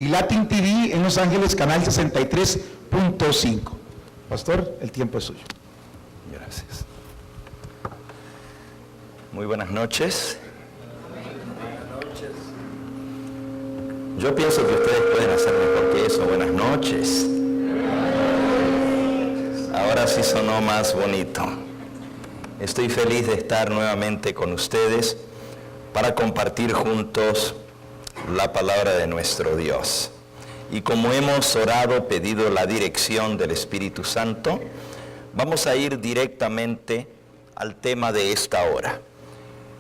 y Latin TV en Los Ángeles, canal 63.5. Pastor, el tiempo es suyo. Gracias. Muy buenas noches. Yo pienso que ustedes pueden hacer mejor que eso. Buenas noches. Ahora sí sonó más bonito. Estoy feliz de estar nuevamente con ustedes para compartir juntos la palabra de nuestro Dios. Y como hemos orado, pedido la dirección del Espíritu Santo, vamos a ir directamente al tema de esta hora.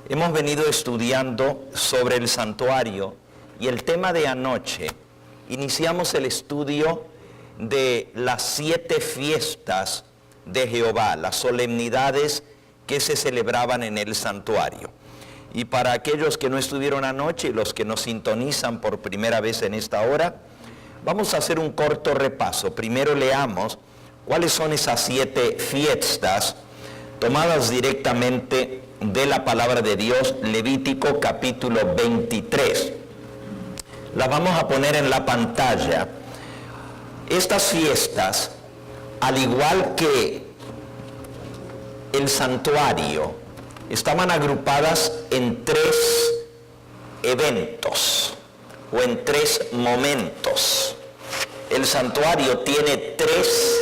Hemos venido estudiando sobre el santuario y el tema de anoche. Iniciamos el estudio de las 7 fiestas de Jehová, las solemnidades que se celebraban en el santuario. Y para aquellos que no estuvieron anoche y los que nos sintonizan por primera vez en esta hora, vamos a hacer un corto repaso. Primero leamos cuáles son esas 7 fiestas tomadas directamente de la palabra de Dios, Levítico capítulo 23. Las vamos a poner en la pantalla. Estas fiestas, al igual que el santuario, estaban agrupadas en 3 eventos o en 3 momentos. El santuario tiene 3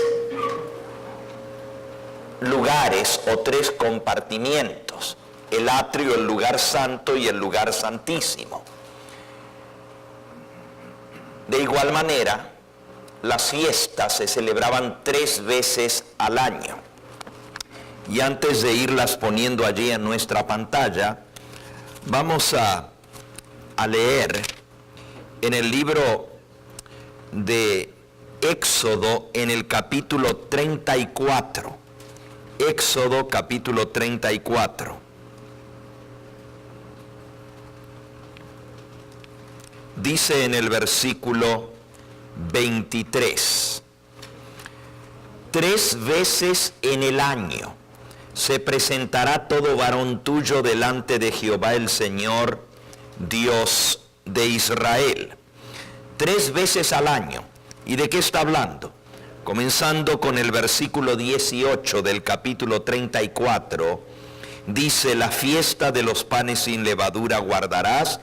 lugares o 3 compartimientos: el atrio, el lugar santo y el lugar santísimo. De igual manera, las fiestas se celebraban 3 veces al año. Y antes de irlas poniendo allí en nuestra pantalla, vamos a leer en el libro de Éxodo, en el capítulo 34. Éxodo capítulo 34. Dice en el versículo 23: 3 veces en el año se presentará todo varón tuyo delante de Jehová el Señor, Dios de Israel. 3 veces al año. ¿Y de qué está hablando? Comenzando con el versículo 18 del capítulo 34, dice: la fiesta de los panes sin levadura guardarás.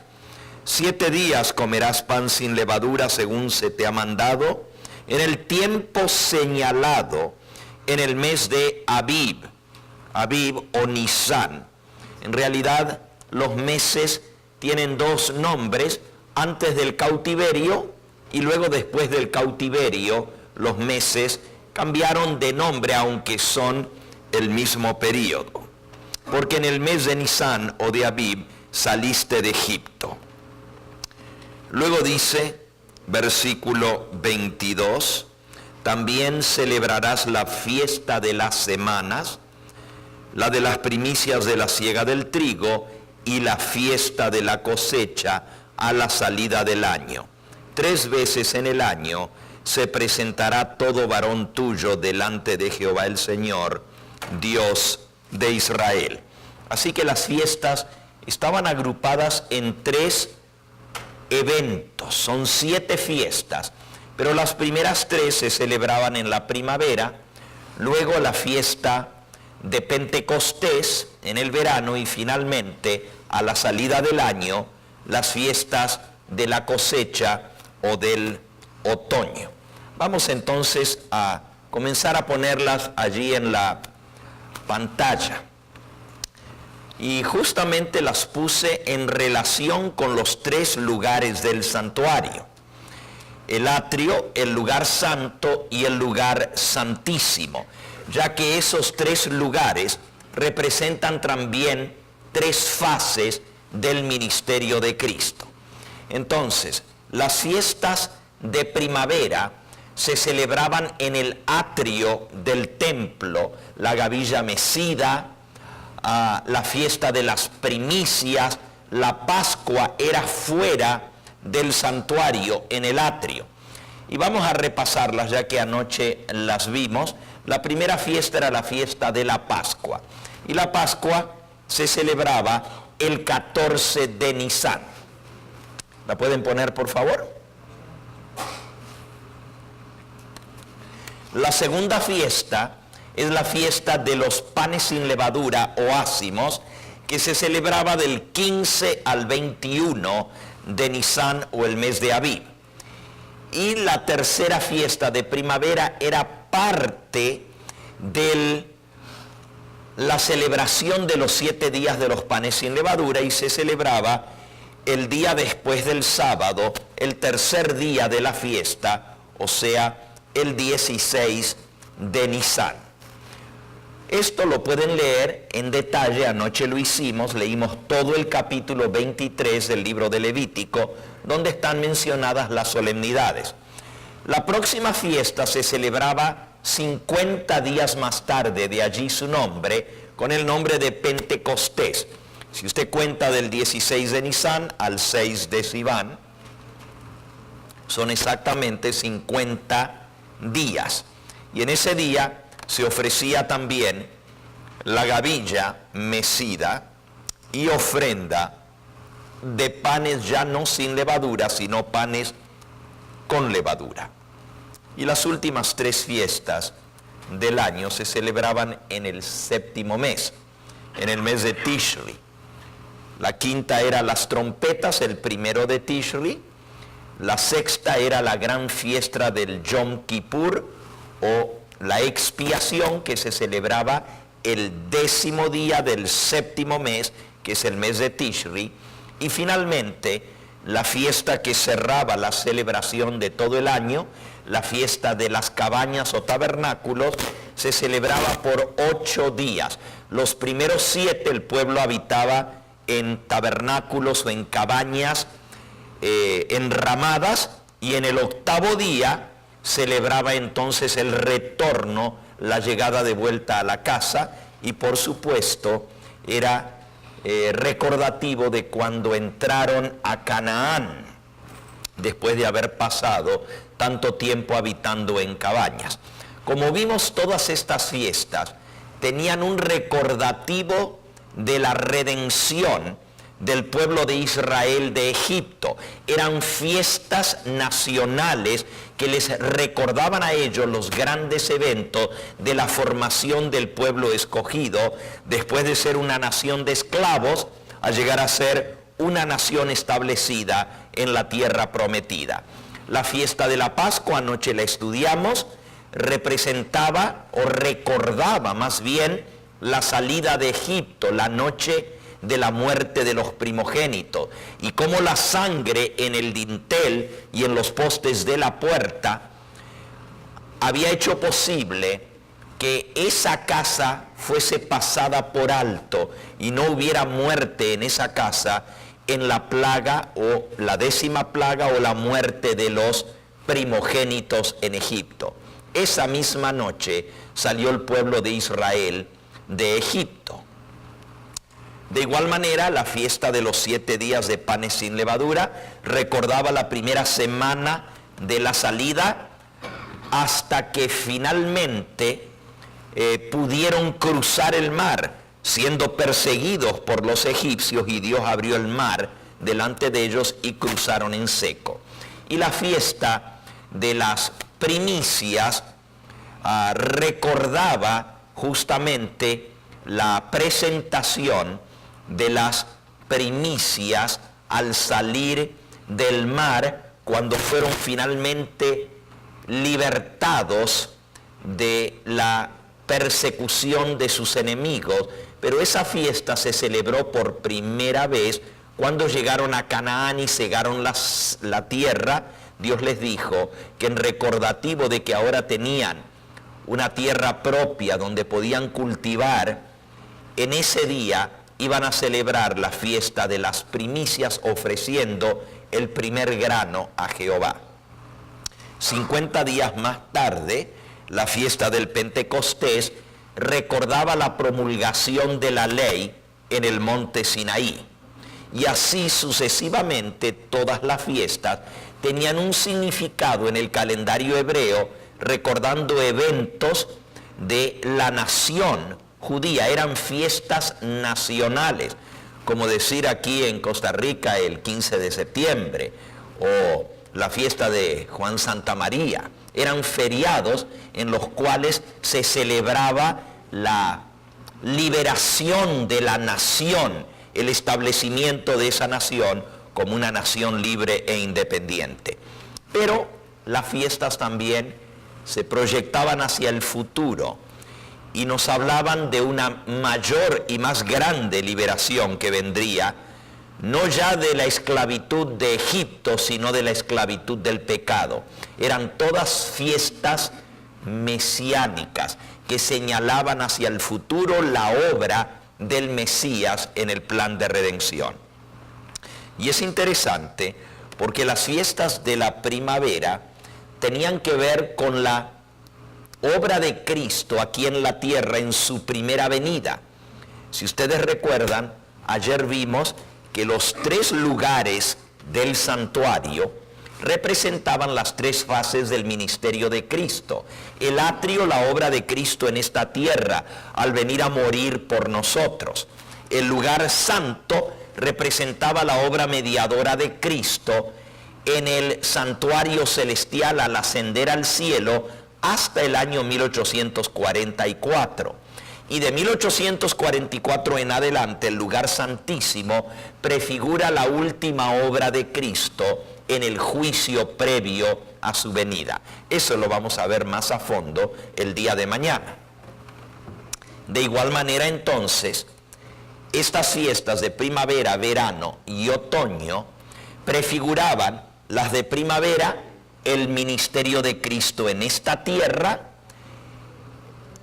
7 días comerás pan sin levadura según se te ha mandado, en el tiempo señalado, en el mes de Abib o Nisán. En realidad, los meses tienen 2 nombres: antes del cautiverio y luego después del cautiverio. Los meses cambiaron de nombre, aunque son el mismo periodo. Porque en el mes de Nisán o de Abib saliste de Egipto. Luego dice, versículo 22, también celebrarás la fiesta de las semanas, la de las primicias de la siega del trigo y la fiesta de la cosecha a la salida del año. 3 veces en el año se presentará todo varón tuyo delante de Jehová el Señor, Dios de Israel. Así que las fiestas estaban agrupadas en 3 eventos. Son 7 fiestas, pero las primeras 3 se celebraban en la primavera, luego la fiesta de Pentecostés en el verano y finalmente a la salida del año las fiestas de la cosecha o del otoño. Vamos entonces a comenzar a ponerlas allí en la pantalla. Y justamente las puse en relación con los 3 lugares del santuario: el atrio, el lugar santo y el lugar santísimo, ya que esos 3 lugares representan también 3 fases del ministerio de Cristo. Entonces, las fiestas de primavera se celebraban en el atrio del templo: la gavilla mecida, la fiesta de las primicias. La Pascua era fuera del santuario, en el atrio. Y vamos a repasarlas ya que anoche las vimos. La primera fiesta era la fiesta de la Pascua. Y la Pascua se celebraba el 14 de Nisán. ¿La pueden poner, por favor? La segunda fiesta es la fiesta de los panes sin levadura o ácimos, que se celebraba del 15 al 21 de Nisan o el mes de Abib. Y la tercera fiesta de primavera era parte de la celebración de los 7 días de los panes sin levadura, y se celebraba el día después del sábado, el tercer día de la fiesta, o sea, el 16 de Nisan. Esto lo pueden leer en detalle, anoche lo hicimos, leímos todo el capítulo 23 del libro de Levítico, donde están mencionadas las solemnidades. La próxima fiesta se celebraba 50 días más tarde, de allí su nombre, con el nombre de Pentecostés. Si usted cuenta del 16 de Nisan al 6 de Sivan, son exactamente 50 días. Y en ese día se ofrecía también la gavilla mecida y ofrenda de panes ya no sin levadura, sino panes con levadura. Y las últimas 3 fiestas del año se celebraban en el 7º mes, en el mes de Tishri. La quinta era las trompetas, el 1 de Tishri. La sexta era la gran fiesta del Yom Kippur, o la expiación, que se celebraba el 10º día del 7º mes, que es el mes de Tishri. Y finalmente, la fiesta que cerraba la celebración de todo el año, la fiesta de las cabañas o tabernáculos, se celebraba por 8 días. Los primeros 7 el pueblo habitaba en tabernáculos o en cabañas enramadas, y en el 8º día celebraba entonces el retorno, la llegada de vuelta a la casa, y por supuesto era recordativo de cuando entraron a Canaán, después de haber pasado tanto tiempo habitando en cabañas. Como vimos, todas estas fiestas tenían un recordativo de la redención del pueblo de Israel de Egipto. Eran fiestas nacionales que les recordaban a ellos los grandes eventos de la formación del pueblo escogido, después de ser una nación de esclavos, a llegar a ser una nación establecida en la tierra prometida. La fiesta de la Pascua, anoche la estudiamos, representaba o recordaba más bien la salida de Egipto, la noche de la muerte de los primogénitos, y cómo la sangre en el dintel y en los postes de la puerta había hecho posible que esa casa fuese pasada por alto y no hubiera muerte en esa casa en la plaga o la 10ª plaga o la muerte de los primogénitos en Egipto. Esa misma noche salió el pueblo de Israel de Egipto. De igual manera, la fiesta de los 7 días de panes sin levadura recordaba la primera semana de la salida, hasta que finalmente pudieron cruzar el mar, siendo perseguidos por los egipcios, y Dios abrió el mar delante de ellos y cruzaron en seco. Y la fiesta de las primicias recordaba justamente la presentación de las primicias al salir del mar, cuando fueron finalmente libertados de la persecución de sus enemigos. Pero esa fiesta se celebró por primera vez cuando llegaron a Canaán y cegaron la tierra. Dios les dijo que en recordativo de que ahora tenían una tierra propia donde podían cultivar, en ese día iban a celebrar la fiesta de las primicias, ofreciendo el primer grano a Jehová. 50 días más tarde, la fiesta del Pentecostés recordaba la promulgación de la ley en el monte Sinaí. Y así sucesivamente todas las fiestas tenían un significado en el calendario hebreo, recordando eventos de la nación judía. Eran fiestas nacionales, como decir aquí en Costa Rica el 15 de septiembre, o la fiesta de Juan Santamaría. Eran feriados en los cuales se celebraba la liberación de la nación, el establecimiento de esa nación como una nación libre e independiente. Pero las fiestas también se proyectaban hacia el futuro y nos hablaban de una mayor y más grande liberación que vendría, no ya de la esclavitud de Egipto, sino de la esclavitud del pecado. Eran todas fiestas mesiánicas que señalaban hacia el futuro la obra del Mesías en el plan de redención. Y es interesante porque las fiestas de la primavera tenían que ver con la obra de Cristo aquí en la tierra en su primera venida. Si ustedes recuerdan, ayer vimos que los 3 lugares del santuario representaban las 3 fases del ministerio de Cristo. El atrio, la obra de Cristo en esta tierra, al venir a morir por nosotros. El lugar santo representaba la obra mediadora de Cristo en el santuario celestial al ascender al cielo hasta el año 1844. Y de 1844 en adelante, el lugar santísimo prefigura la última obra de Cristo en el juicio previo a su venida. Eso lo vamos a ver más a fondo el día de mañana. De igual manera, entonces, estas fiestas de primavera, verano y otoño prefiguraban las de primavera, el ministerio de Cristo en esta tierra;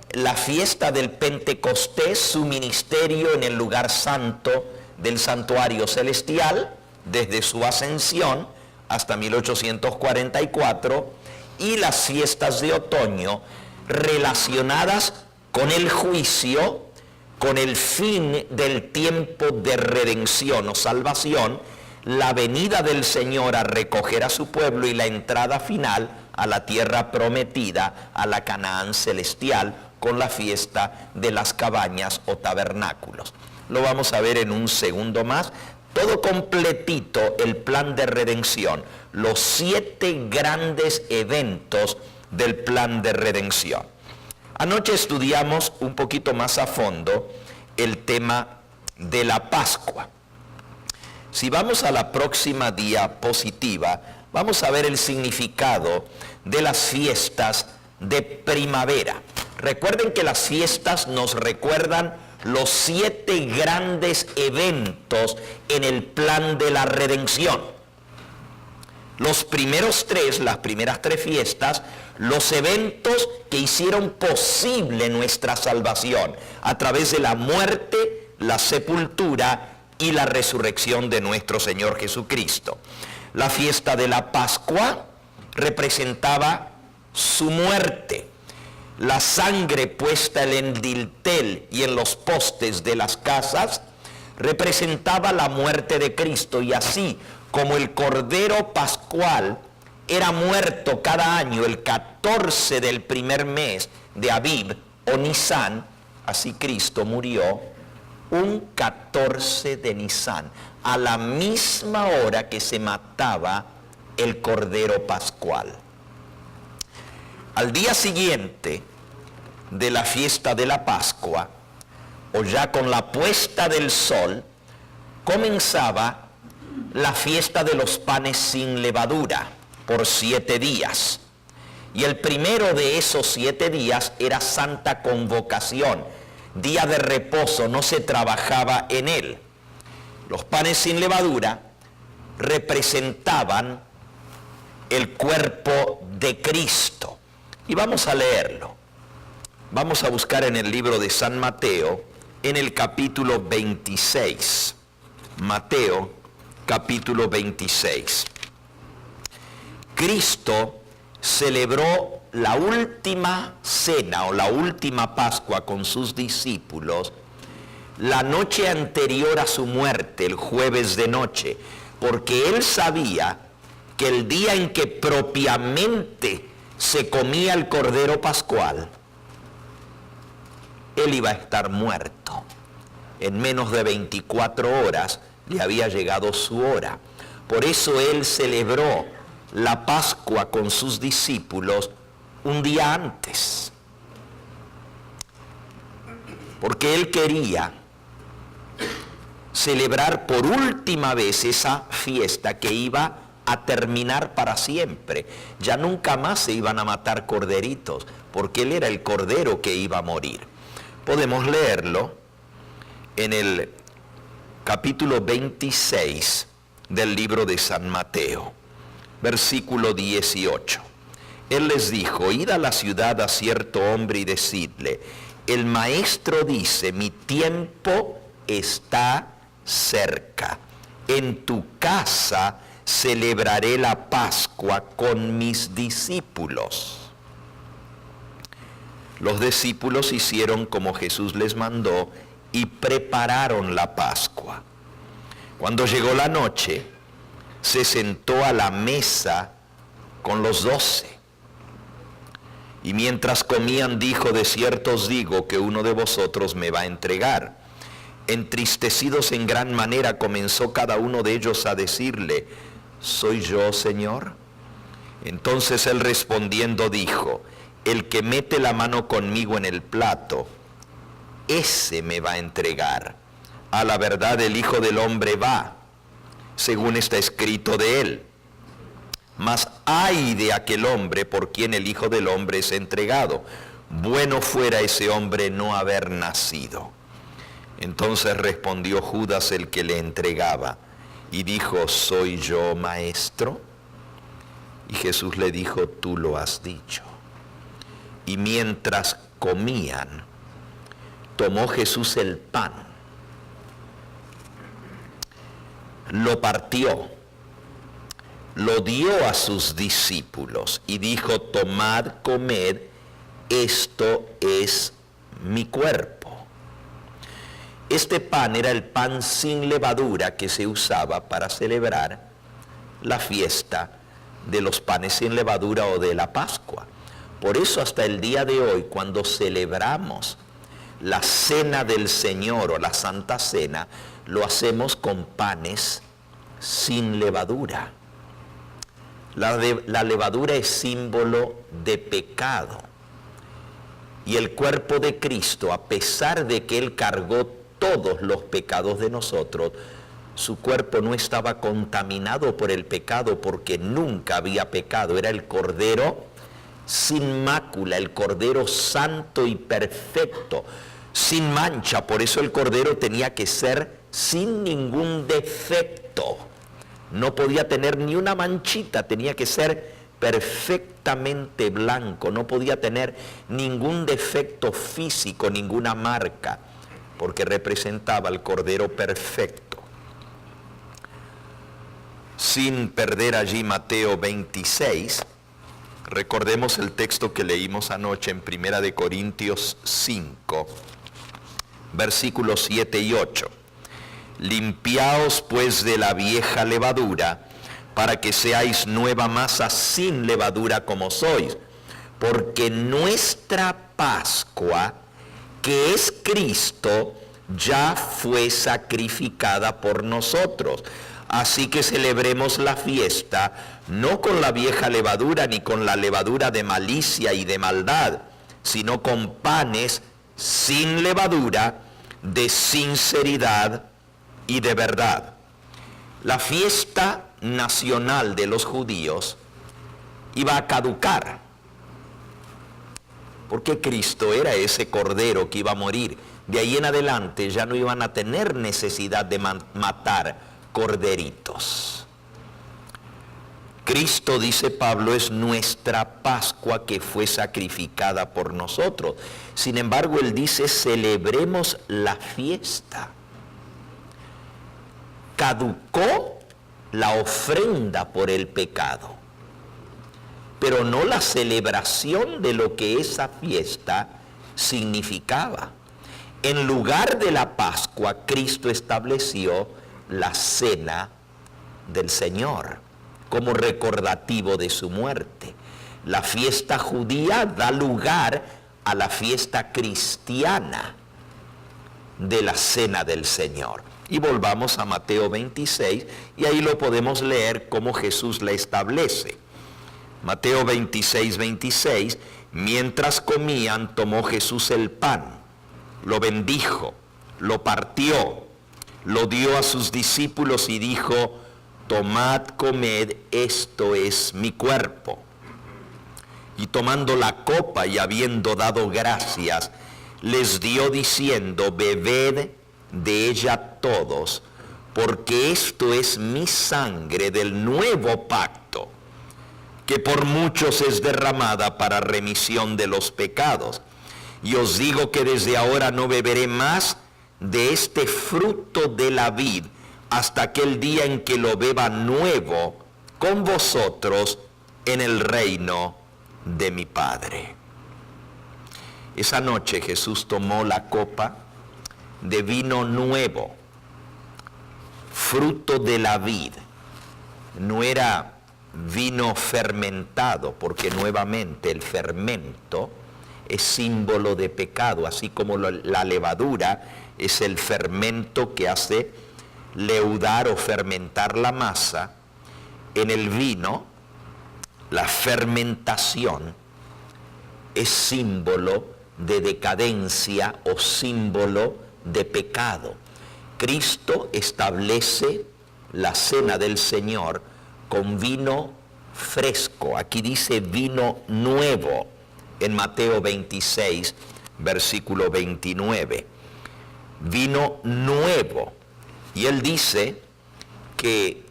la fiesta del Pentecostés, su ministerio en el lugar santo del santuario celestial, desde su ascensión hasta 1844, y las fiestas de otoño relacionadas con el juicio, con el fin del tiempo de redención o salvación, la venida del Señor a recoger a su pueblo y la entrada final a la tierra prometida, a la Canaán celestial, con la fiesta de las cabañas o tabernáculos. Lo vamos a ver en un segundo más. Todo completito el plan de redención, los 7 grandes eventos del plan de redención. Anoche estudiamos un poquito más a fondo el tema de la Pascua. Si vamos a la próxima diapositiva, vamos a ver el significado de las fiestas de primavera. Recuerden que las fiestas nos recuerdan los 7 grandes eventos en el plan de la redención. Los primeros 3, las primeras 3 fiestas, los eventos que hicieron posible nuestra salvación a través de la muerte, la sepultura y la resurrección de nuestro Señor Jesucristo. La fiesta de la Pascua representaba su muerte. La sangre puesta en el dintel y en los postes de las casas representaba la muerte de Cristo, y así como el Cordero Pascual era muerto cada año el 14 del primer mes de Abib o Nisán, así Cristo murió un 14 de Nisán, a la misma hora que se mataba el Cordero Pascual. Al día siguiente de la fiesta de la Pascua, o ya con la puesta del sol, comenzaba la fiesta de los panes sin levadura por 7 días. Y el primero de esos 7 días era Santa Convocación, día de reposo, no se trabajaba en él. Los panes sin levadura representaban el cuerpo de Cristo. Y vamos a leerlo. Vamos a buscar en el libro de San Mateo, en el capítulo 26. Mateo, capítulo 26. Cristo celebró la última cena o la última Pascua con sus discípulos la noche anterior a su muerte, el jueves de noche, porque él sabía que el día en que propiamente se comía el Cordero Pascual, él iba a estar muerto. En menos de 24 horas le había llegado su hora. Por eso él celebró la Pascua con sus discípulos un día antes, porque él quería celebrar por última vez esa fiesta que iba a terminar para siempre. Ya nunca más se iban a matar corderitos, porque él era el cordero que iba a morir. Podemos leerlo en el capítulo 26 del libro de San Mateo, versículo 18. Él les dijo: id a la ciudad a cierto hombre y decidle, el maestro dice, mi tiempo está cerca. En tu casa celebraré la Pascua con mis discípulos. Los discípulos hicieron como Jesús les mandó y prepararon la Pascua. Cuando llegó la noche, se sentó a la mesa con los 12. Y mientras comían dijo: de cierto os digo que uno de vosotros me va a entregar. Entristecidos en gran manera, comenzó cada uno de ellos a decirle: ¿soy yo, Señor? Entonces él respondiendo dijo: el que mete la mano conmigo en el plato, ese me va a entregar. A la verdad el Hijo del Hombre va, según está escrito de él. Mas ay de aquel hombre por quien el Hijo del Hombre es entregado. Bueno fuera ese hombre no haber nacido. Entonces respondió Judas, el que le entregaba, y dijo: ¿soy yo, maestro? Y Jesús le dijo: tú lo has dicho. Y mientras comían, tomó Jesús el pan, lo partió, lo dio a sus discípulos y dijo: tomad, comed, esto es mi cuerpo. Este pan era el pan sin levadura que se usaba para celebrar la fiesta de los panes sin levadura o de la Pascua. Por eso hasta el día de hoy, cuando celebramos la cena del Señor o la Santa Cena, lo hacemos con panes sin levadura. La levadura es símbolo de pecado. Y el cuerpo de Cristo, a pesar de que Él cargó todos los pecados de nosotros, su cuerpo no estaba contaminado por el pecado porque nunca había pecado. Era el Cordero sin mácula, el Cordero santo y perfecto, sin mancha. Por eso el Cordero tenía que ser sin ningún defecto. No podía tener ni una manchita, tenía que ser perfectamente blanco, no podía tener ningún defecto físico, ninguna marca, porque representaba al Cordero perfecto. Sin perder allí Mateo 26, recordemos el texto que leímos anoche en 1 Corintios 5, versículos 7 y 8. Limpiaos pues de la vieja levadura, para que seáis nueva masa sin levadura como sois, porque nuestra Pascua, que es Cristo, ya fue sacrificada por nosotros. Así que celebremos la fiesta, no con la vieja levadura, ni con la levadura de malicia y de maldad, sino con panes sin levadura, de sinceridad y de verdad. La fiesta nacional de los judíos iba a caducar, porque Cristo era ese cordero que iba a morir. De ahí en adelante ya no iban a tener necesidad de matar corderitos. Cristo, dice Pablo, es nuestra Pascua que fue sacrificada por nosotros. Sin embargo, él dice: celebremos la fiesta. Caducó la ofrenda por el pecado, pero no la celebración de lo que esa fiesta significaba. En lugar de la Pascua, Cristo estableció la cena del Señor como recordativo de su muerte. La fiesta judía da lugar a la fiesta cristiana de la cena del Señor. Y volvamos a Mateo 26 y ahí lo podemos leer como Jesús la establece. Mateo 26, 26, mientras comían tomó Jesús el pan, lo bendijo, lo partió, lo dio a sus discípulos y dijo, tomad, comed, esto es mi cuerpo. Y tomando la copa y habiendo dado gracias, les dio diciendo, bebed de ella todos, porque esto es mi sangre del nuevo pacto, que por muchos es derramada para remisión de los pecados. Y os digo que desde ahora no beberé más de este fruto de la vid, hasta aquel día en que lo beba nuevo con vosotros en el reino de mi Padre. Esa noche Jesús tomó la copa de vino nuevo, fruto de la vid. No era vino fermentado, porque nuevamente el fermento es símbolo de pecado, así como la levadura es el fermento que hace leudar o fermentar la masa. En el vino, la fermentación es símbolo de decadencia o símbolo de pecado. Cristo establece la cena del Señor con vino fresco. Aquí dice vino nuevo en Mateo 26, versículo 29. Vino nuevo. Y él dice que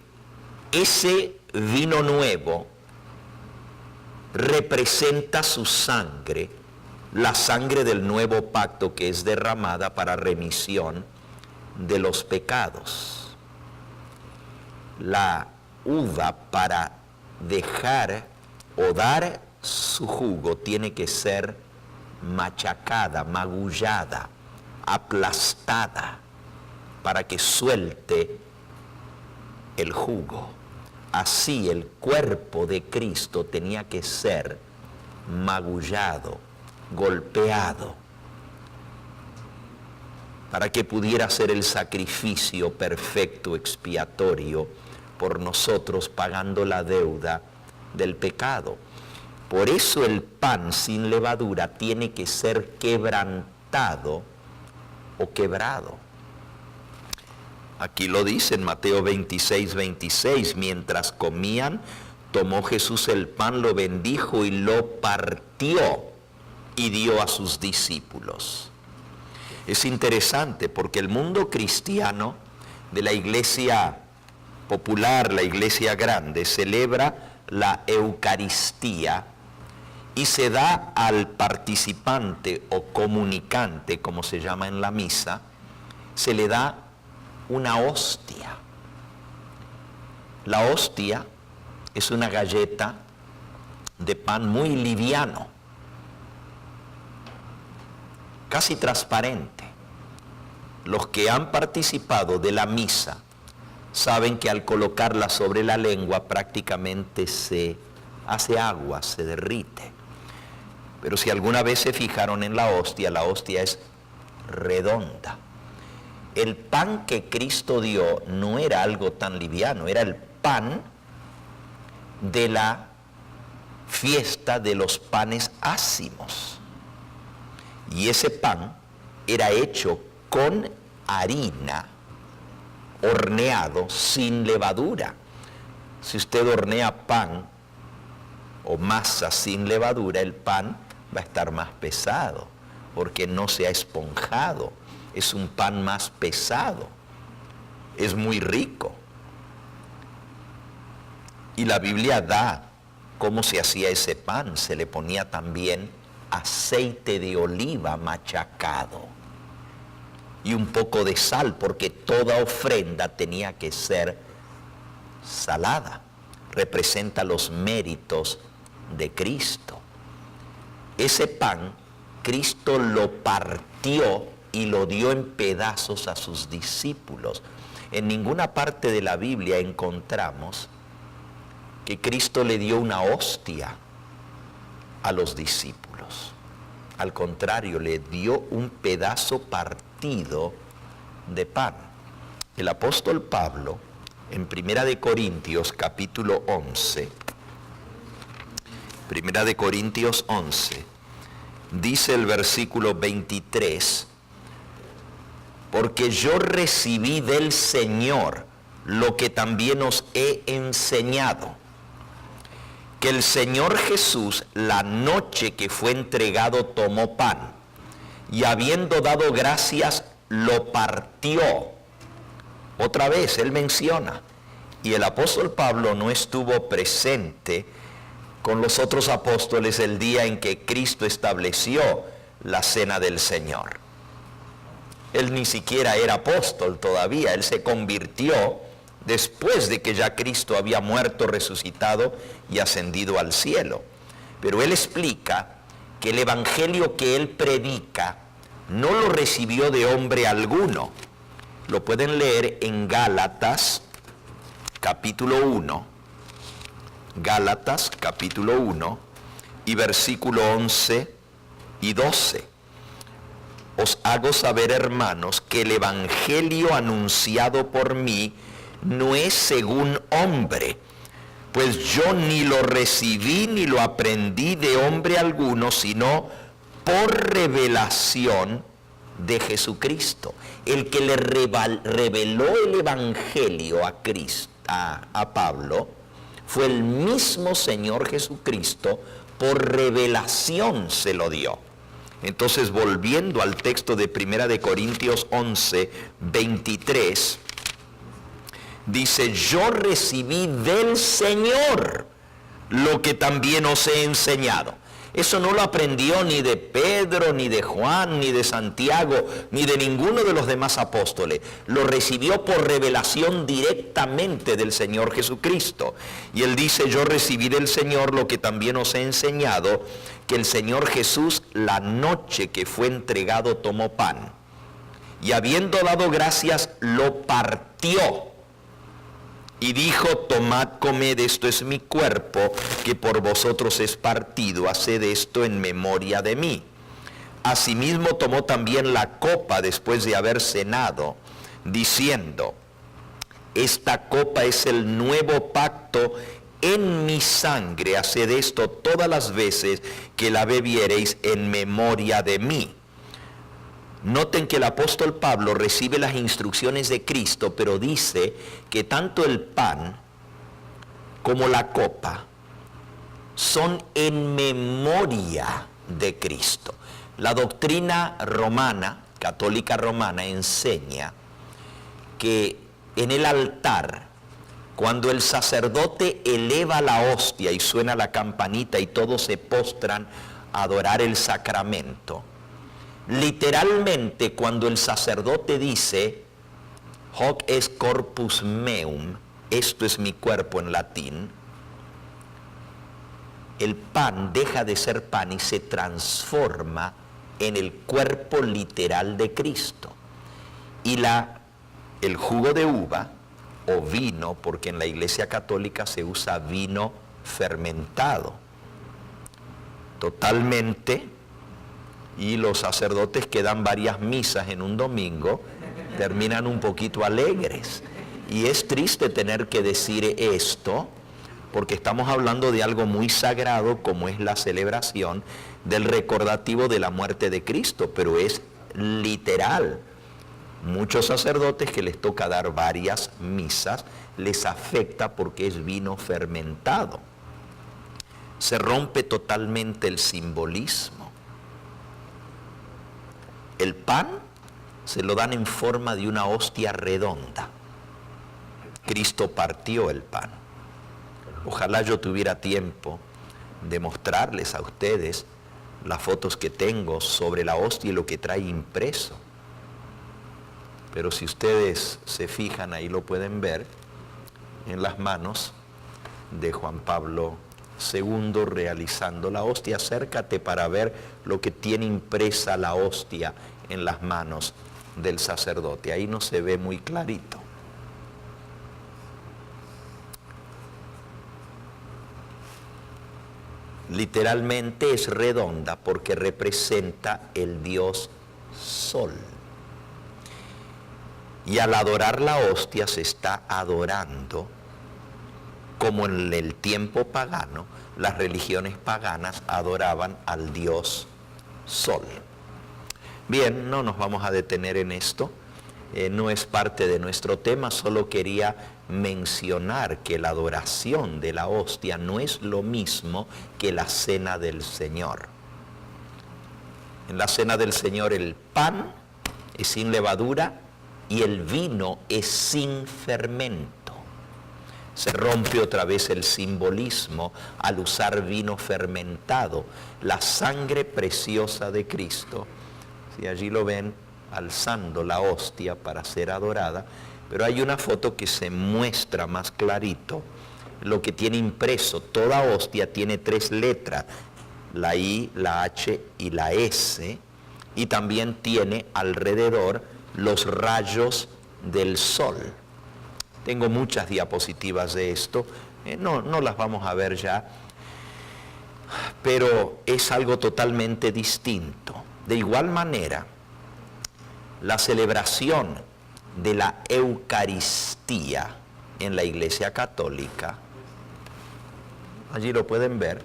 ese vino nuevo representa su sangre, la sangre del nuevo pacto que es derramada para remisión de los pecados. La uva, para dejar o dar su jugo, tiene que ser machacada, magullada, aplastada, para que suelte el jugo. Así el cuerpo de Cristo tenía que ser magullado, golpeado, para que pudiera ser el sacrificio perfecto, expiatorio, por nosotros, pagando la deuda del pecado. Por eso el pan sin levadura tiene que ser quebrantado o quebrado. Aquí lo dice en Mateo 26, 26, mientras comían, tomó Jesús el pan, lo bendijo y lo partió y dio a sus discípulos. Es interesante porque el mundo cristiano de la iglesia popular, la iglesia grande, celebra la Eucaristía y se da al participante o comunicante, como se llama en la misa, se le da una hostia. La hostia es una galleta de pan muy liviano, casi transparente. Los que han participado de la misa saben que al colocarla sobre la lengua prácticamente se hace agua, se derrite. Pero si alguna vez se fijaron en la hostia es redonda. El pan que Cristo dio no era algo tan liviano, era el pan de la fiesta de los panes ácimos. Y ese pan era hecho con harina, horneado sin levadura. Si usted hornea pan o masa sin levadura, el pan va a estar más pesado porque no se ha esponjado. Es un pan más pesado. Es muy rico. Y la Biblia da cómo se hacía ese pan. Se le ponía también aceite de oliva machacado y un poco de sal, porque toda ofrenda tenía que ser salada. Representa los méritos de Cristo. Ese pan, Cristo lo partió y lo dio en pedazos a sus discípulos. En ninguna parte de la Biblia encontramos que Cristo le dio una hostia a los discípulos. Al contrario, le dio un pedazo partido de pan. El apóstol Pablo, en Primera de Corintios, capítulo 11, Primera de Corintios 11, dice el versículo 23, porque yo recibí del Señor lo que también os he enseñado, que el Señor Jesús, la noche que fue entregado, tomó pan, y habiendo dado gracias, lo partió. Otra vez, él menciona, y el apóstol Pablo no estuvo presente con los otros apóstoles el día en que Cristo estableció la cena del Señor. Él ni siquiera era apóstol todavía, él se convirtió después de que ya Cristo había muerto, resucitado y ascendido al cielo. Pero él explica que el evangelio que él predica no lo recibió de hombre alguno. Lo pueden leer en Gálatas capítulo 1, Gálatas capítulo 1 y versículo 11 y 12. Os hago saber, hermanos, que el evangelio anunciado por mí no es según hombre, pues yo ni lo recibí ni lo aprendí de hombre alguno, sino por revelación de Jesucristo. El que le reveló el evangelio a Cristo, a Pablo, fue el mismo Señor Jesucristo, por revelación se lo dio. Entonces, volviendo al texto de Primera de Corintios 11, 23, dice, yo recibí del Señor lo que también os he enseñado. Eso no lo aprendió ni de Pedro, ni de Juan, ni de Santiago, ni de ninguno de los demás apóstoles. Lo recibió por revelación directamente del Señor Jesucristo. Y él dice, yo recibí del Señor lo que también os he enseñado, que el Señor Jesús, la noche que fue entregado, tomó pan, y habiendo dado gracias, lo partió, y dijo, tomad, comed, esto es mi cuerpo, que por vosotros es partido, haced esto en memoria de mí. Asimismo tomó también la copa después de haber cenado, diciendo, esta copa es el nuevo pacto en mi sangre, haced esto todas las veces que la bebiereis en memoria de mí. Noten que el apóstol Pablo recibe las instrucciones de Cristo, pero dice que tanto el pan como la copa son en memoria de Cristo. La doctrina romana, católica romana, enseña que en el altar, cuando el sacerdote eleva la hostia y suena la campanita y todos se postran a adorar el sacramento, literalmente cuando el sacerdote dice, hoc est corpus meum, esto es mi cuerpo en latín, el pan deja de ser pan y se transforma en el cuerpo literal de Cristo. Y el jugo de uva o vino, porque en la Iglesia Católica se usa vino fermentado, totalmente. Y los sacerdotes que dan varias misas en un domingo terminan un poquito alegres. Y es triste tener que decir esto, porque estamos hablando de algo muy sagrado como es la celebración del recordativo de la muerte de Cristo, pero es literal. Muchos sacerdotes que les toca dar varias misas les afecta porque es vino fermentado. Se rompe totalmente el simbolismo. El pan se lo dan en forma de una hostia redonda. Cristo partió el pan. Ojalá yo tuviera tiempo de mostrarles a ustedes las fotos que tengo sobre la hostia y lo que trae impreso. Pero si ustedes se fijan, ahí lo pueden ver, en las manos de Juan Pablo II realizando la hostia. Acércate para ver lo que tiene impresa la hostia en las manos del sacerdote. Ahí no se ve muy clarito. Literalmente es redonda porque representa el dios Sol. Y al adorar la hostia se está adorando, como en el tiempo pagano, las religiones paganas adoraban al dios Sol. Bien, no nos vamos a detener en esto, no es parte de nuestro tema, solo quería mencionar que la adoración de la hostia no es lo mismo que la cena del Señor. En la cena del Señor el pan es sin levadura y el vino es sin fermento. Se rompe otra vez el simbolismo al usar vino fermentado, la sangre preciosa de Cristo. Si allí lo ven, alzando la hostia para ser adorada, pero hay una foto que se muestra más clarito lo que tiene impreso. Toda hostia tiene 3 letras, la I, la H y la S, y también tiene alrededor los rayos del sol. Tengo muchas diapositivas de esto, no las vamos a ver ya, pero es algo totalmente distinto. De igual manera, la celebración de la Eucaristía en la Iglesia Católica, allí lo pueden ver,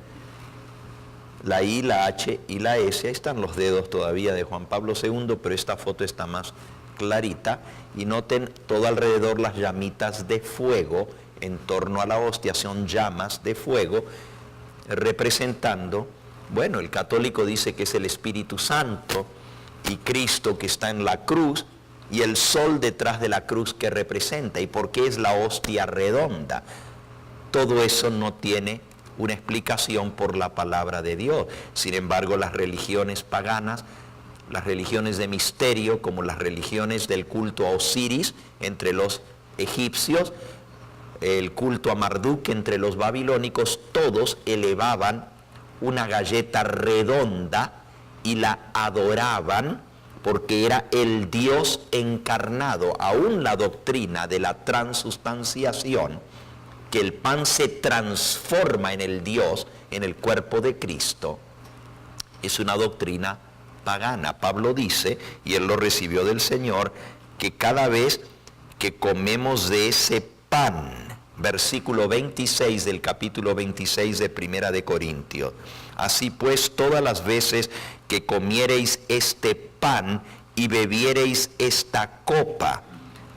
la I, la H y la S, ahí están los dedos todavía de Juan Pablo II, pero esta foto está más clarita, y noten todo alrededor las llamitas de fuego en torno a la hostia, son llamas de fuego, representando, bueno, el católico dice que es el Espíritu Santo, y Cristo que está en la cruz, y el sol detrás de la cruz que representa. ¿Y por qué es la hostia redonda? Todo eso no tiene una explicación por la palabra de Dios. Sin embargo, las religiones paganas, las religiones de misterio, como las religiones del culto a Osiris entre los egipcios, el culto a Marduk entre los babilónicos, todos elevaban una galleta redonda y la adoraban porque era el Dios encarnado. Aún la doctrina de la transustanciación, que el pan se transforma en el Dios, en el cuerpo de Cristo, es una doctrina pagana. Pablo dice, y él lo recibió del Señor, que cada vez que comemos de ese pan, versículo 26 del capítulo 26 de Primera de Corintios, así pues todas las veces que comiereis este pan y bebiereis esta copa,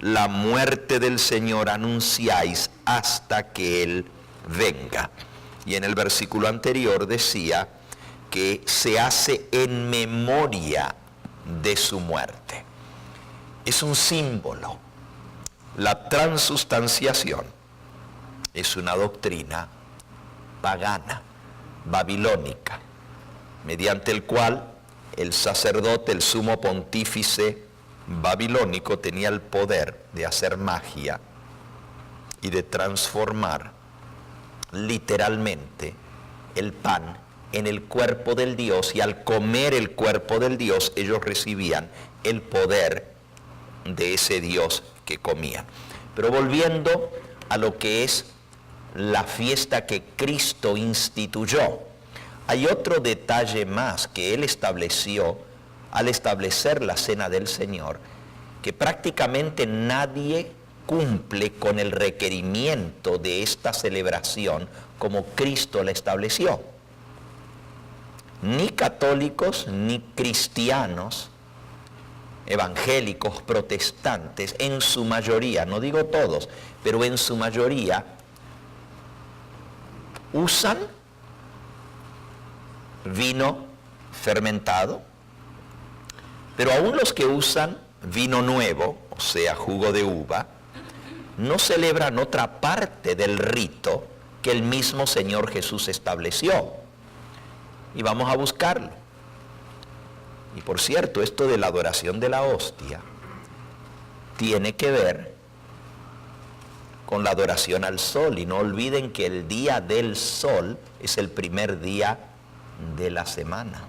la muerte del Señor anunciáis hasta que Él venga. Y en el versículo anterior decía que se hace en memoria de su muerte. Es un símbolo. La transustanciación es una doctrina pagana, babilónica, mediante el cual el sacerdote, el sumo pontífice babilónico, tenía el poder de hacer magia y de transformar literalmente el pan en el cuerpo del Dios, y al comer el cuerpo del Dios ellos recibían el poder de ese Dios que comían. Pero volviendo a lo que es la fiesta que Cristo instituyó, hay otro detalle más que Él estableció al establecer la cena del Señor, que prácticamente nadie cumple con el requerimiento de esta celebración como Cristo la estableció. Ni católicos ni cristianos, evangélicos, protestantes, en su mayoría, no digo todos, pero en su mayoría, usan vino fermentado, pero aún los que usan vino nuevo, o sea, jugo de uva, no celebran otra parte del rito que el mismo Señor Jesús estableció. Y vamos a buscarlo. Y por cierto, esto de la adoración de la hostia tiene que ver con la adoración al sol. Y no olviden que el día del sol es el primer día de la semana.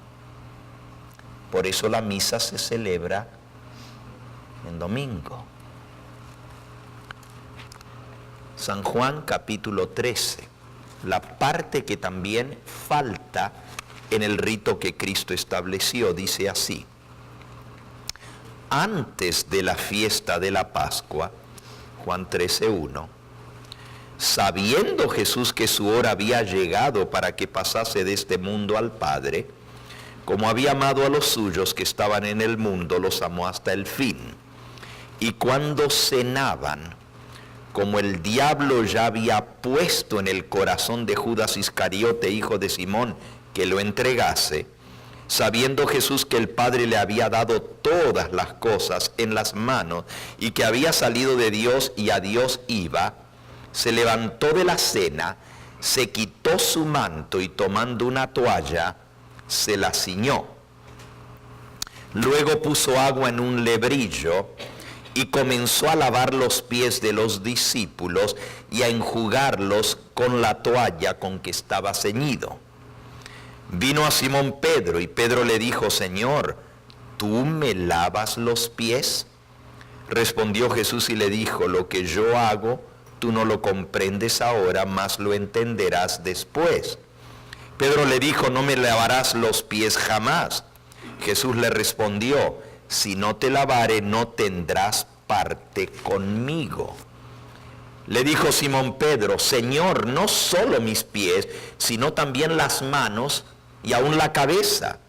Por eso la misa se celebra en domingo. San Juan capítulo 13, la parte que también falta en el rito que Cristo estableció, dice así: antes de la fiesta de la Pascua, Juan 13:1, sabiendo Jesús que su hora había llegado para que pasase de este mundo al Padre, como había amado a los suyos que estaban en el mundo, los amó hasta el fin. Y cuando cenaban, como el diablo ya había puesto en el corazón de Judas Iscariote, hijo de Simón, que lo entregase, sabiendo Jesús que el Padre le había dado todas las cosas en las manos y que había salido de Dios y a Dios iba, se levantó de la cena, se quitó su manto y tomando una toalla, se la ciñó. Luego puso agua en un lebrillo y comenzó a lavar los pies de los discípulos y a enjugarlos con la toalla con que estaba ceñido. Vino a Simón Pedro y Pedro le dijo: Señor, ¿tú me lavas los pies? Respondió Jesús y le dijo: lo que yo hago, tú no lo comprendes ahora, mas lo entenderás después. Pedro le dijo: no me lavarás los pies jamás. Jesús le respondió: si no te lavare, no tendrás parte conmigo. Le dijo Simón Pedro: Señor, no solo mis pies, sino también las manos y aún la cabeza.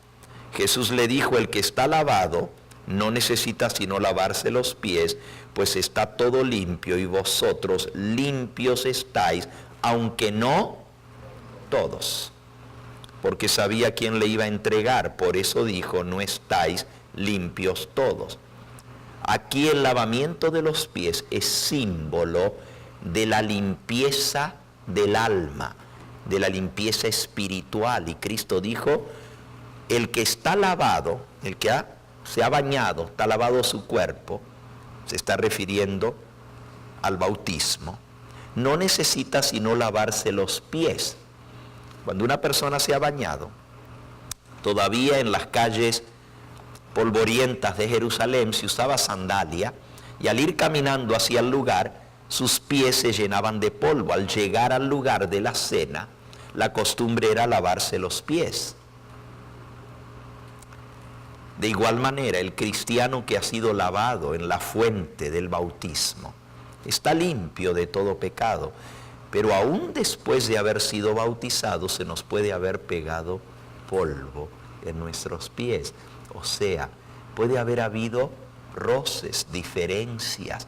Jesús le dijo: el que está lavado no necesita sino lavarse los pies, pues está todo limpio, y vosotros limpios estáis, aunque no todos. Porque sabía quién le iba a entregar, por eso dijo: no estáis limpios todos. Aquí el lavamiento de los pies es símbolo de la limpieza del alma, de la limpieza espiritual. Y Cristo dijo: el que está lavado, el que se ha bañado, está lavado su cuerpo, se está refiriendo al bautismo, no necesita sino lavarse los pies. Cuando una persona se ha bañado, todavía en las calles polvorientas de Jerusalén se usaba sandalia, y al ir caminando hacia el lugar, sus pies se llenaban de polvo. Al llegar al lugar de la cena, la costumbre era lavarse los pies. De igual manera, el cristiano que ha sido lavado en la fuente del bautismo está limpio de todo pecado, pero aún después de haber sido bautizado se nos puede haber pegado polvo en nuestros pies. O sea, puede haber habido roces, diferencias,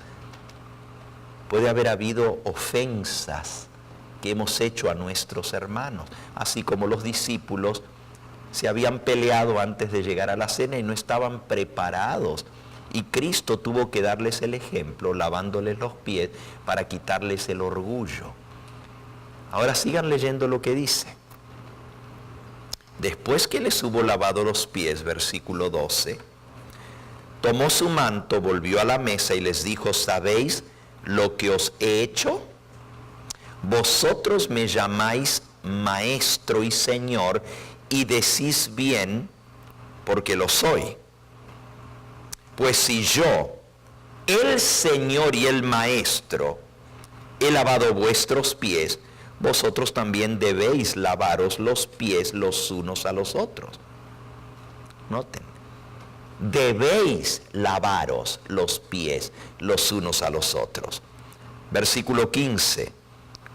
puede haber habido ofensas que hemos hecho a nuestros hermanos, así como los discípulos se habían peleado antes de llegar a la cena y no estaban preparados. Y Cristo tuvo que darles el ejemplo, lavándoles los pies para quitarles el orgullo. Ahora sigan leyendo lo que dice. Después que les hubo lavado los pies, versículo 12, tomó su manto, volvió a la mesa y les dijo: ¿sabéis lo que os he hecho? Vosotros me llamáis maestro y señor, y decís bien, porque lo soy. Pues si yo, el Señor y el Maestro, he lavado vuestros pies, vosotros también debéis lavaros los pies los unos a los otros. Noten, debéis lavaros los pies los unos a los otros. Versículo 15,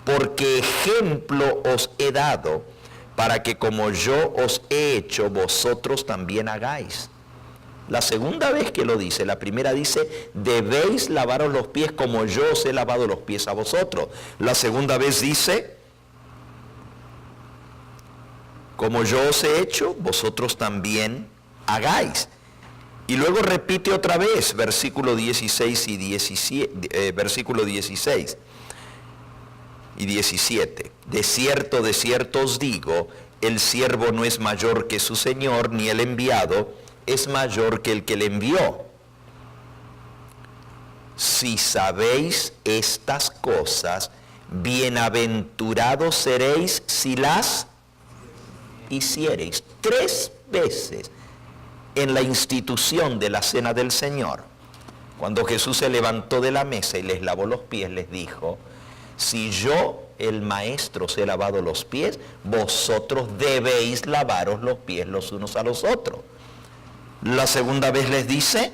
porque ejemplo os he dado, para que como yo os he hecho, vosotros también hagáis. La segunda vez que lo dice, la primera dice: debéis lavaros los pies como yo os he lavado los pies a vosotros. La segunda vez dice: como yo os he hecho, vosotros también hagáis. Y luego repite otra vez, versículo 16 y 17, versículo 16 y 17. De cierto os digo, el siervo no es mayor que su señor, ni el enviado es mayor que el que le envió. Si sabéis estas cosas, bienaventurados seréis si las hiciereis. 3 veces en la institución de la cena del Señor, cuando Jesús se levantó de la mesa y les lavó los pies, les dijo: si yo, el maestro, os he lavado los pies, vosotros debéis lavaros los pies los unos a los otros. La segunda vez les dice: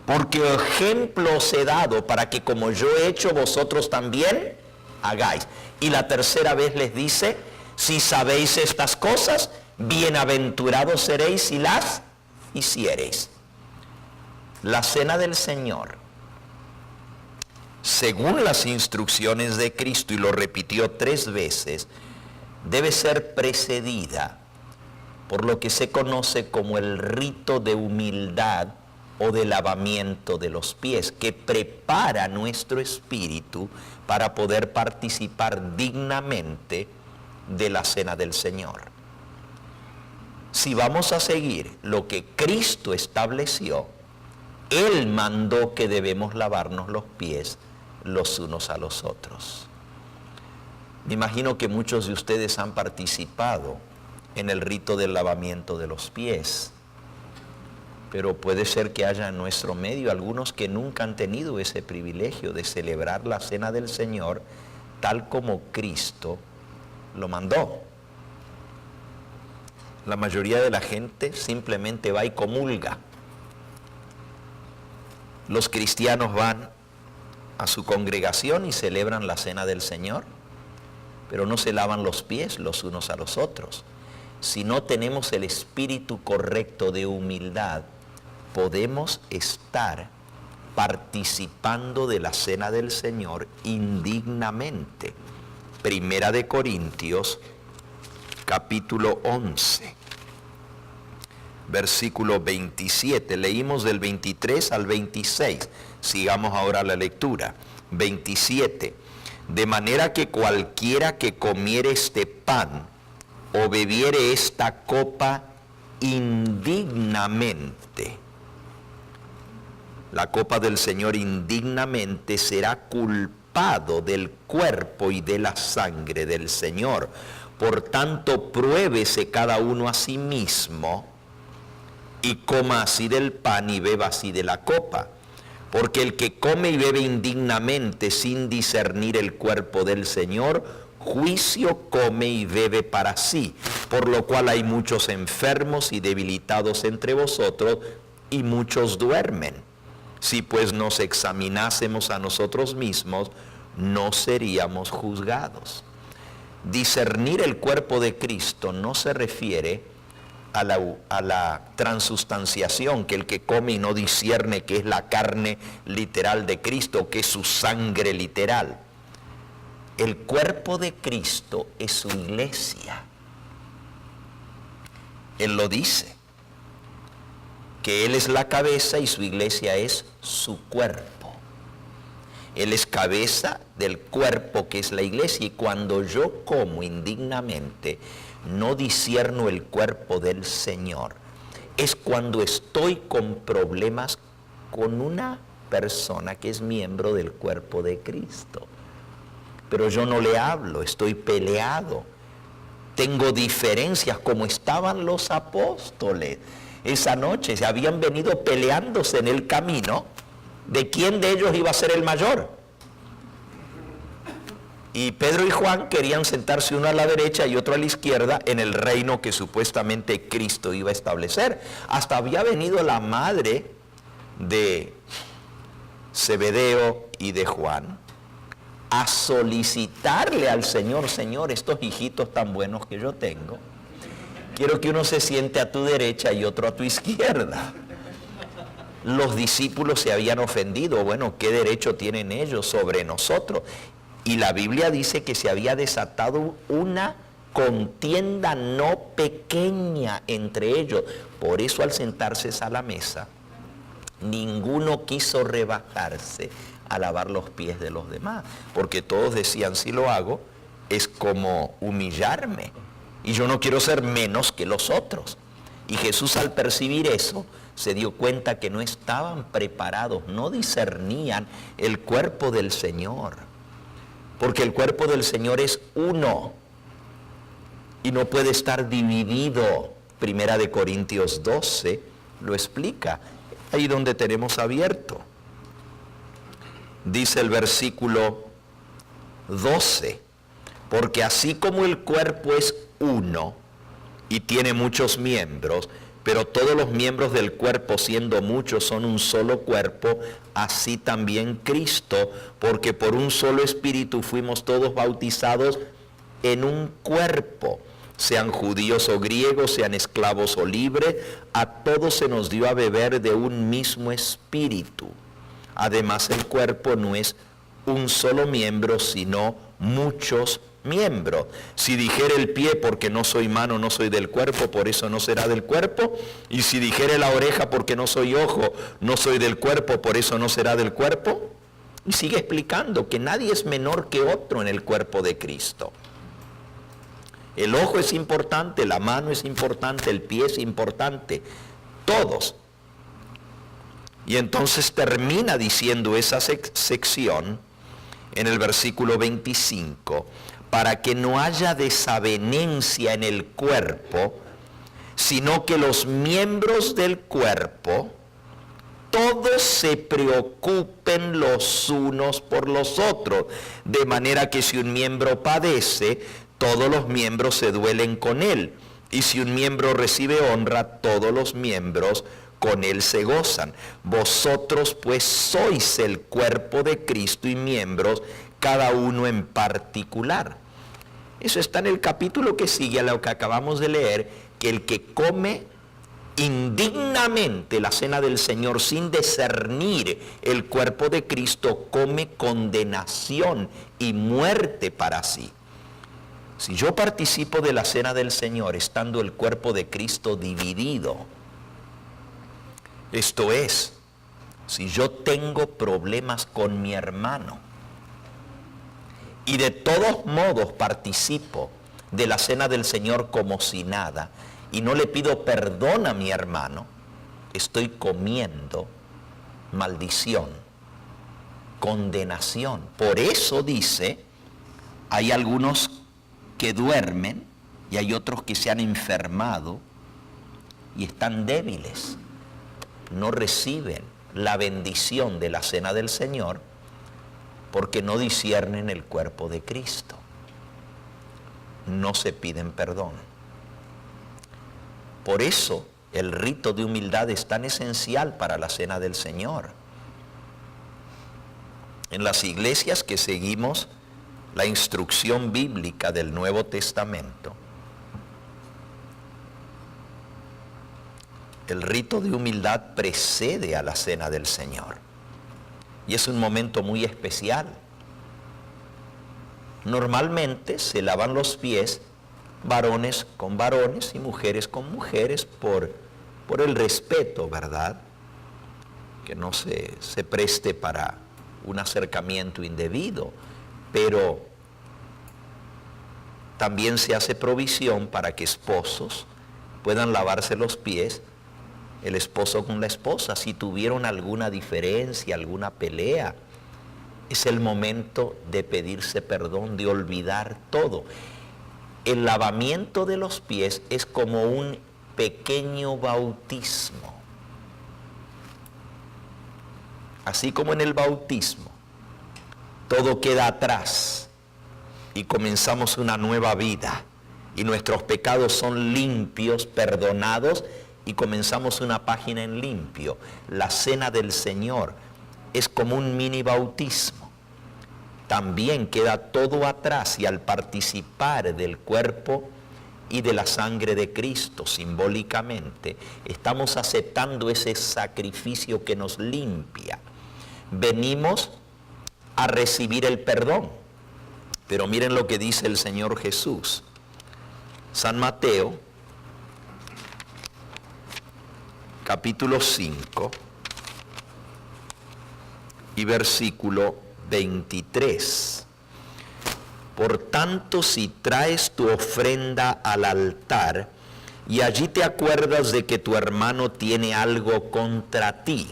porque ejemplo os he dado para que como yo he hecho vosotros también hagáis. Y la tercera vez les dice, si sabéis estas cosas, bienaventurados seréis si las hiciereis. La cena del Señor, según las instrucciones de Cristo, y lo repitió 3 veces, debe ser precedida por lo que se conoce como el rito de humildad o de lavamiento de los pies, que prepara nuestro espíritu para poder participar dignamente de la cena del Señor. Si vamos a seguir lo que Cristo estableció, Él mandó que debemos lavarnos los pies los unos a los otros. Me imagino que muchos de ustedes han participado en el rito del lavamiento de los pies, pero puede ser que haya en nuestro medio algunos que nunca han tenido ese privilegio de celebrar la cena del Señor tal como Cristo lo mandó. La mayoría de la gente simplemente va y comulga. Los cristianos van a su congregación y celebran la cena del Señor, pero no se lavan los pies los unos a los otros. Si no tenemos el espíritu correcto de humildad, podemos estar participando de la cena del Señor indignamente. Primera de Corintios, capítulo 11, versículo 27. Leímos del 23 al 26. Sigamos ahora la lectura. 27. De manera que cualquiera que comiere este pan o bebiere esta copa indignamente, la copa del Señor indignamente, será culpado del cuerpo y de la sangre del Señor. Por tanto, pruébese cada uno a sí mismo y coma así del pan y beba así de la copa. Porque el que come y bebe indignamente sin discernir el cuerpo del Señor, juicio come y bebe para sí. Por lo cual hay muchos enfermos y debilitados entre vosotros, y muchos duermen. Si pues nos examinásemos a nosotros mismos, no seríamos juzgados. Discernir el cuerpo de Cristo no se refiere a la transustanciación, que el que come y no discierne que es la carne literal de Cristo, que es su sangre literal. El cuerpo de Cristo es su iglesia. Él lo dice, que Él es la cabeza y su iglesia es su cuerpo. Él es cabeza del cuerpo que es la iglesia, y cuando yo como indignamente, no discierno el cuerpo del Señor, es cuando estoy con problemas con una persona que es miembro del cuerpo de Cristo. Pero yo no le hablo, estoy peleado, tengo diferencias, como estaban los apóstoles. Esa noche se habían venido peleándose en el camino de quién de ellos iba a ser el mayor. Y Pedro y Juan querían sentarse uno a la derecha y otro a la izquierda en el reino que supuestamente Cristo iba a establecer. Hasta había venido la madre de Zebedeo y de Juan a solicitarle al Señor: Señor, estos hijitos tan buenos que yo tengo, quiero que uno se siente a tu derecha y otro a tu izquierda. Los discípulos se habían ofendido. Bueno, ¿qué derecho tienen ellos sobre nosotros? Y la Biblia dice que se había desatado una contienda no pequeña entre ellos. Por eso, al sentarse a la mesa, ninguno quiso rebajarse a lavar los pies de los demás, porque todos decían: si lo hago es como humillarme, y yo no quiero ser menos que los otros. Y Jesús, al percibir eso, se dio cuenta que no estaban preparados, no discernían el cuerpo del Señor, porque el cuerpo del Señor es uno y no puede estar dividido. Primera de Corintios 12 lo explica, ahí donde tenemos abierto. Dice el versículo 12: porque así como el cuerpo es uno y tiene muchos miembros, Pero todos los miembros del cuerpo, siendo muchos, son un solo cuerpo, así también Cristo, porque por un solo espíritu fuimos todos bautizados en un cuerpo, sean judíos o griegos, sean esclavos o libres, a todos se nos dio a beber de un mismo espíritu. Además, el cuerpo no es un solo miembro, sino muchos miembros. Si dijere el pie, porque no soy mano, no soy del cuerpo, por eso no será del cuerpo. Y si dijere la oreja, porque no soy ojo, no soy del cuerpo, por eso no será del cuerpo. Y sigue explicando que nadie es menor que otro en el cuerpo de Cristo. El ojo es importante, la mano es importante, el pie es importante, todos. Y entonces termina diciendo esa sección en el versículo 25, para que no haya desavenencia en el cuerpo, sino que los miembros del cuerpo todos se preocupen los unos por los otros, de manera que si un miembro padece, todos los miembros se duelen con él, y si un miembro recibe honra, todos los miembros con él se gozan. Vosotros pues sois el cuerpo de Cristo y miembros, cada uno en particular. Eso está en el capítulo que sigue a lo que acabamos de leer, que el que come indignamente la cena del Señor sin discernir el cuerpo de Cristo, come condenación y muerte para sí. Si yo participo de la cena del Señor estando el cuerpo de Cristo dividido, esto es, si yo tengo problemas con mi hermano y de todos modos participo de la cena del Señor como si nada y no le pido perdón a mi hermano, estoy comiendo maldición, condenación. Por eso dice, hay algunos que duermen y hay otros que se han enfermado y están débiles. No reciben la bendición de la cena del Señor porque no disciernen el cuerpo de Cristo. No se piden perdón. Por eso el rito de humildad es tan esencial para la cena del Señor. En las iglesias que seguimos la instrucción bíblica del Nuevo Testamento, el rito de humildad precede a la cena del Señor. Y es un momento muy especial. Normalmente se lavan los pies varones con varones y mujeres con mujeres por el respeto, ¿verdad? Que no se preste para un acercamiento indebido. Pero también se hace provisión para que esposos puedan lavarse los pies, el esposo con la esposa, si tuvieron alguna diferencia, alguna pelea. Es el momento de pedirse perdón, de olvidar todo. El lavamiento de los pies es como un pequeño bautismo. Así como en el bautismo, todo queda atrás y comenzamos una nueva vida y nuestros pecados son limpios, perdonados, y comenzamos una página en limpio. La cena del Señor es como un mini bautismo. También queda todo atrás y al participar del cuerpo y de la sangre de Cristo simbólicamente, estamos aceptando ese sacrificio que nos limpia. Venimos a recibir el perdón. Pero miren lo que dice el Señor Jesús. San Mateo, capítulo 5 y versículo 23. Por tanto, si traes tu ofrenda al altar y allí te acuerdas de que tu hermano tiene algo contra ti,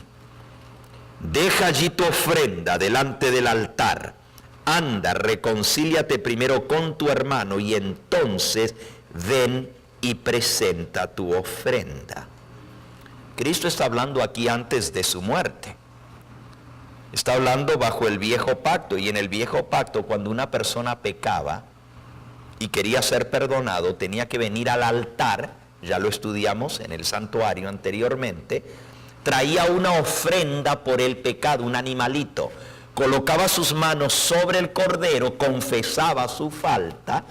deja allí tu ofrenda delante del altar, anda, reconcíliate primero con tu hermano y entonces ven y presenta tu ofrenda. Cristo está hablando aquí antes de su muerte. Está hablando bajo el viejo pacto, y en el viejo pacto cuando una persona pecaba y quería ser perdonado, tenía que venir al altar ya lo estudiamos en el santuario anteriormente, traía una ofrenda por el pecado, un animalito, colocaba sus manos sobre el cordero, confesaba su falta,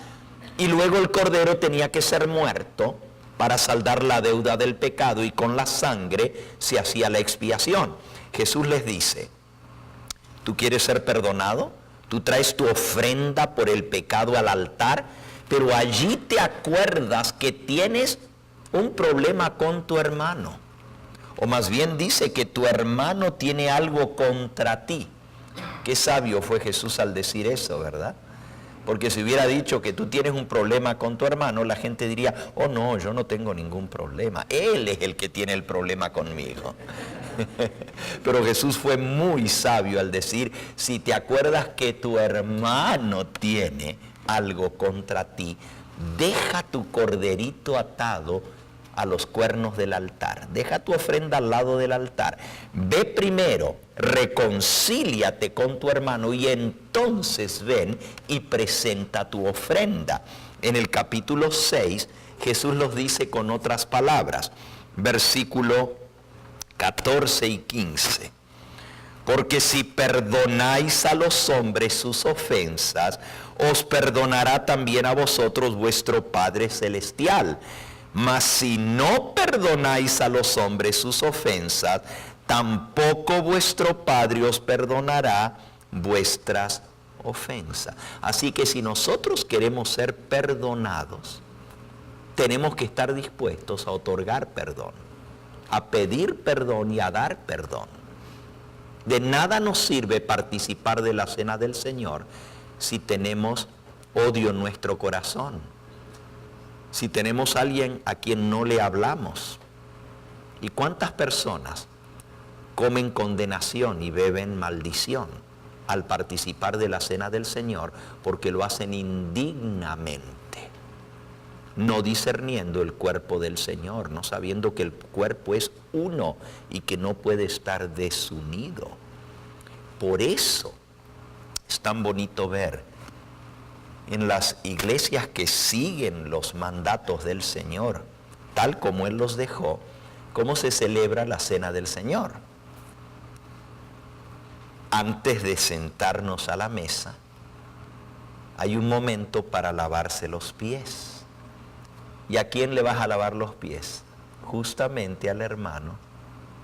y luego el cordero tenía que ser muerto para saldar la deuda del pecado, y con la sangre se hacía la expiación. Jesús les dice, ¿tú quieres ser perdonado? Tú traes tu ofrenda por el pecado al altar, pero allí te acuerdas que tienes un problema con tu hermano. O más bien dice que tu hermano tiene algo contra ti. Qué sabio fue Jesús al decir eso, ¿verdad? Porque si hubiera dicho que tú tienes un problema con tu hermano, la gente diría, oh no, yo no tengo ningún problema. Él es el que tiene el problema conmigo. Pero Jesús fue muy sabio al decir, si te acuerdas que tu hermano tiene algo contra ti, deja tu corderito atado a los cuernos del altar. Deja tu ofrenda al lado del altar. Ve primero, reconcíliate con tu hermano y entonces ven y presenta tu ofrenda. En el capítulo 6, Jesús los dice con otras palabras. Versículo 14 y 15. Porque si perdonáis a los hombres sus ofensas, os perdonará también a vosotros vuestro Padre Celestial. Mas si no perdonáis a los hombres sus ofensas, tampoco vuestro Padre os perdonará vuestras ofensas. Así que si nosotros queremos ser perdonados, tenemos que estar dispuestos a otorgar perdón, a pedir perdón y a dar perdón. De nada nos sirve participar de la cena del Señor si tenemos odio en nuestro corazón. Si tenemos a alguien a quien no le hablamos. ¿Y cuántas personas comen condenación y beben maldición al participar de la cena del Señor porque lo hacen indignamente, no discerniendo el cuerpo del Señor, no sabiendo que el cuerpo es uno y que no puede estar desunido? Por eso es tan bonito ver en las iglesias que siguen los mandatos del Señor, tal como Él los dejó, cómo se celebra la cena del Señor. Antes de sentarnos a la mesa, hay un momento para lavarse los pies. ¿Y a quién le vas a lavar los pies? Justamente al hermano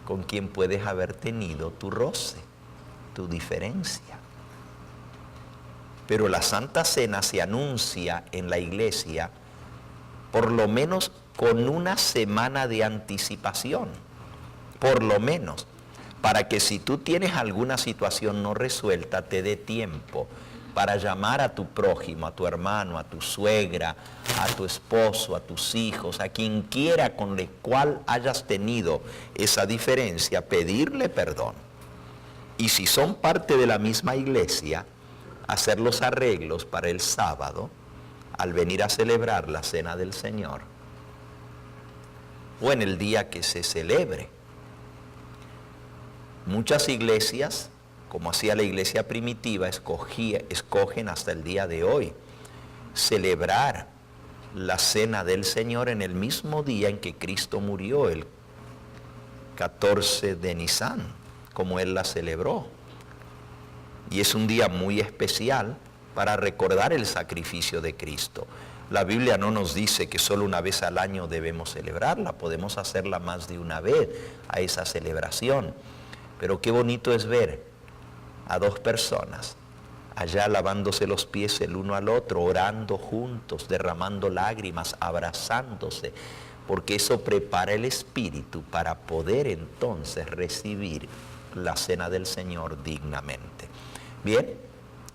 con quien puedes haber tenido tu roce, tu diferencia. Pero la Santa Cena se anuncia en la iglesia por lo menos con una semana de anticipación, por lo menos, para que si tú tienes alguna situación no resuelta, te dé tiempo para llamar a tu prójimo, a tu hermano, a tu suegra, a tu esposo, a tus hijos, a quien quiera con el cual hayas tenido esa diferencia, pedirle perdón. Y si son parte de la misma iglesia, hacer los arreglos para el sábado, al venir a celebrar la cena del Señor, o en el día que se celebre. Muchas iglesias, como hacía la iglesia primitiva, escogen hasta el día de hoy celebrar la cena del Señor en el mismo día en que Cristo murió, el 14 de Nisan, como Él la celebró. Y es un día muy especial para recordar el sacrificio de Cristo. La Biblia no nos dice que solo una vez al año debemos celebrarla, podemos hacerla más de una vez a esa celebración. Pero qué bonito es ver a dos personas allá lavándose los pies el uno al otro, orando juntos, derramando lágrimas, abrazándose, porque eso prepara el espíritu para poder entonces recibir la cena del Señor dignamente. Bien,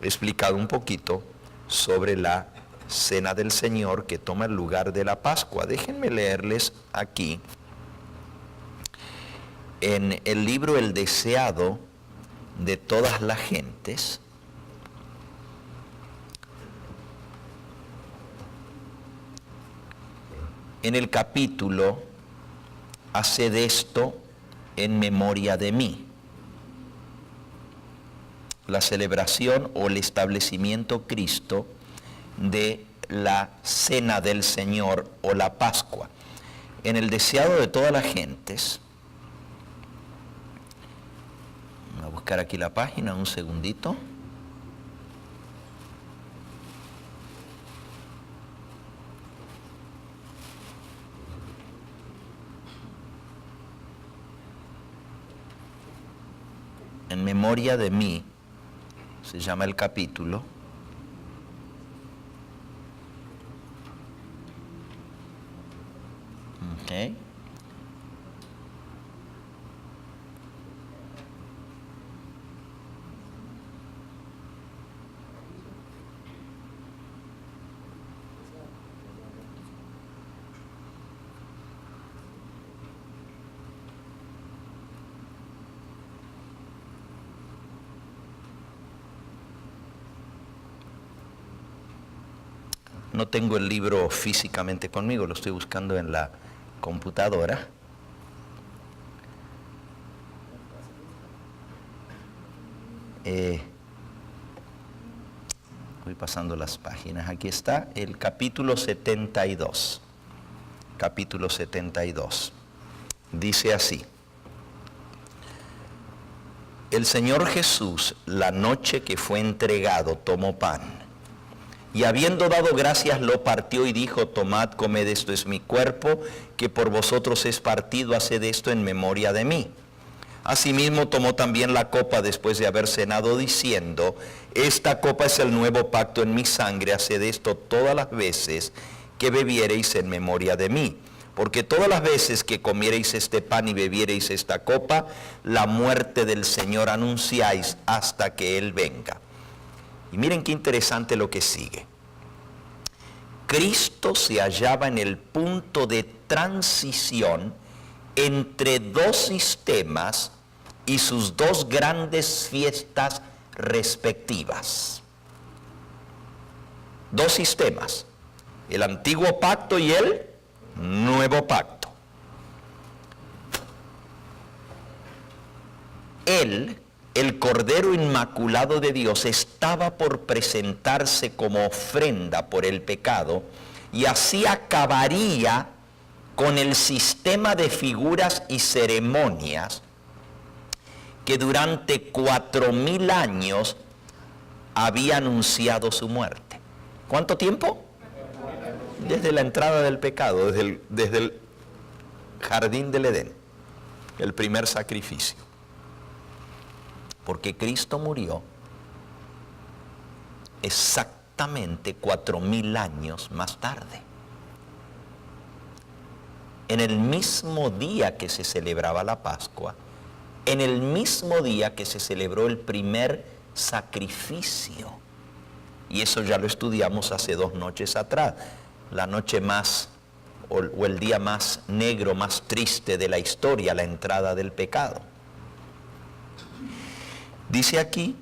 he explicado un poquito sobre la cena del Señor que toma el lugar de la Pascua. Déjenme leerles aquí en el libro El deseado de todas las gentes, en el capítulo Haced esto en memoria de mí. La celebración o el establecimiento Cristo de la cena del Señor o la Pascua. en el deseado de todas las gentes. Voy a buscar aquí la página, un segundito. En memoria de mí, se llama el capítulo. Okay. No tengo el libro físicamente conmigo, lo estoy buscando en la computadora. Voy pasando las páginas. Aquí está el capítulo 72. Capítulo 72. Dice así: el Señor Jesús, la noche que fue entregado, tomó pan, y habiendo dado gracias, lo partió y dijo: tomad, comed, esto es mi cuerpo, que por vosotros es partido, haced esto en memoria de mí. Asimismo tomó también la copa después de haber cenado, diciendo: esta copa es el nuevo pacto en mi sangre, haced esto todas las veces que bebiereis en memoria de mí. Porque todas las veces que comiereis este pan y bebiereis esta copa, la muerte del Señor anunciáis hasta que Él venga. Y miren qué interesante lo que sigue. Cristo se hallaba en el punto de transición entre dos sistemas y sus dos grandes fiestas respectivas. Dos sistemas, el antiguo pacto y el nuevo pacto. Él, el Cordero Inmaculado de Dios, estaba por presentarse como ofrenda por el pecado, y así acabaría con el sistema de figuras y ceremonias que durante 4000 años había anunciado su muerte. ¿Cuánto tiempo? Desde la entrada del pecado, desde el jardín del Edén, el primer sacrificio. Porque Cristo murió exactamente 4000 años más tarde. En el mismo día que se celebraba la Pascua, en el mismo día que se celebró el primer sacrificio. Y eso ya lo estudiamos hace 2 noches atrás. La noche más, o el día más negro, más triste de la historia, la entrada del pecado. Dice aquí: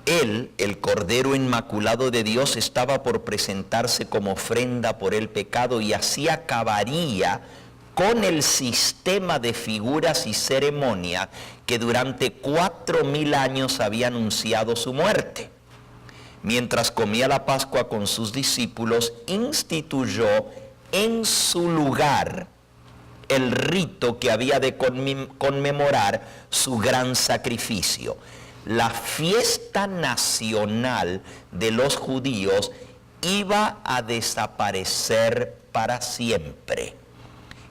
Él, el Cordero Inmaculado de Dios, estaba por presentarse como ofrenda por el pecado, y así acabaría con el sistema de figuras y ceremonias que durante 4000 años había anunciado su muerte. Mientras comía la Pascua con sus discípulos, instituyó en su lugar el rito que había de conmemorar su gran sacrificio. La fiesta nacional de los judíos iba a desaparecer para siempre.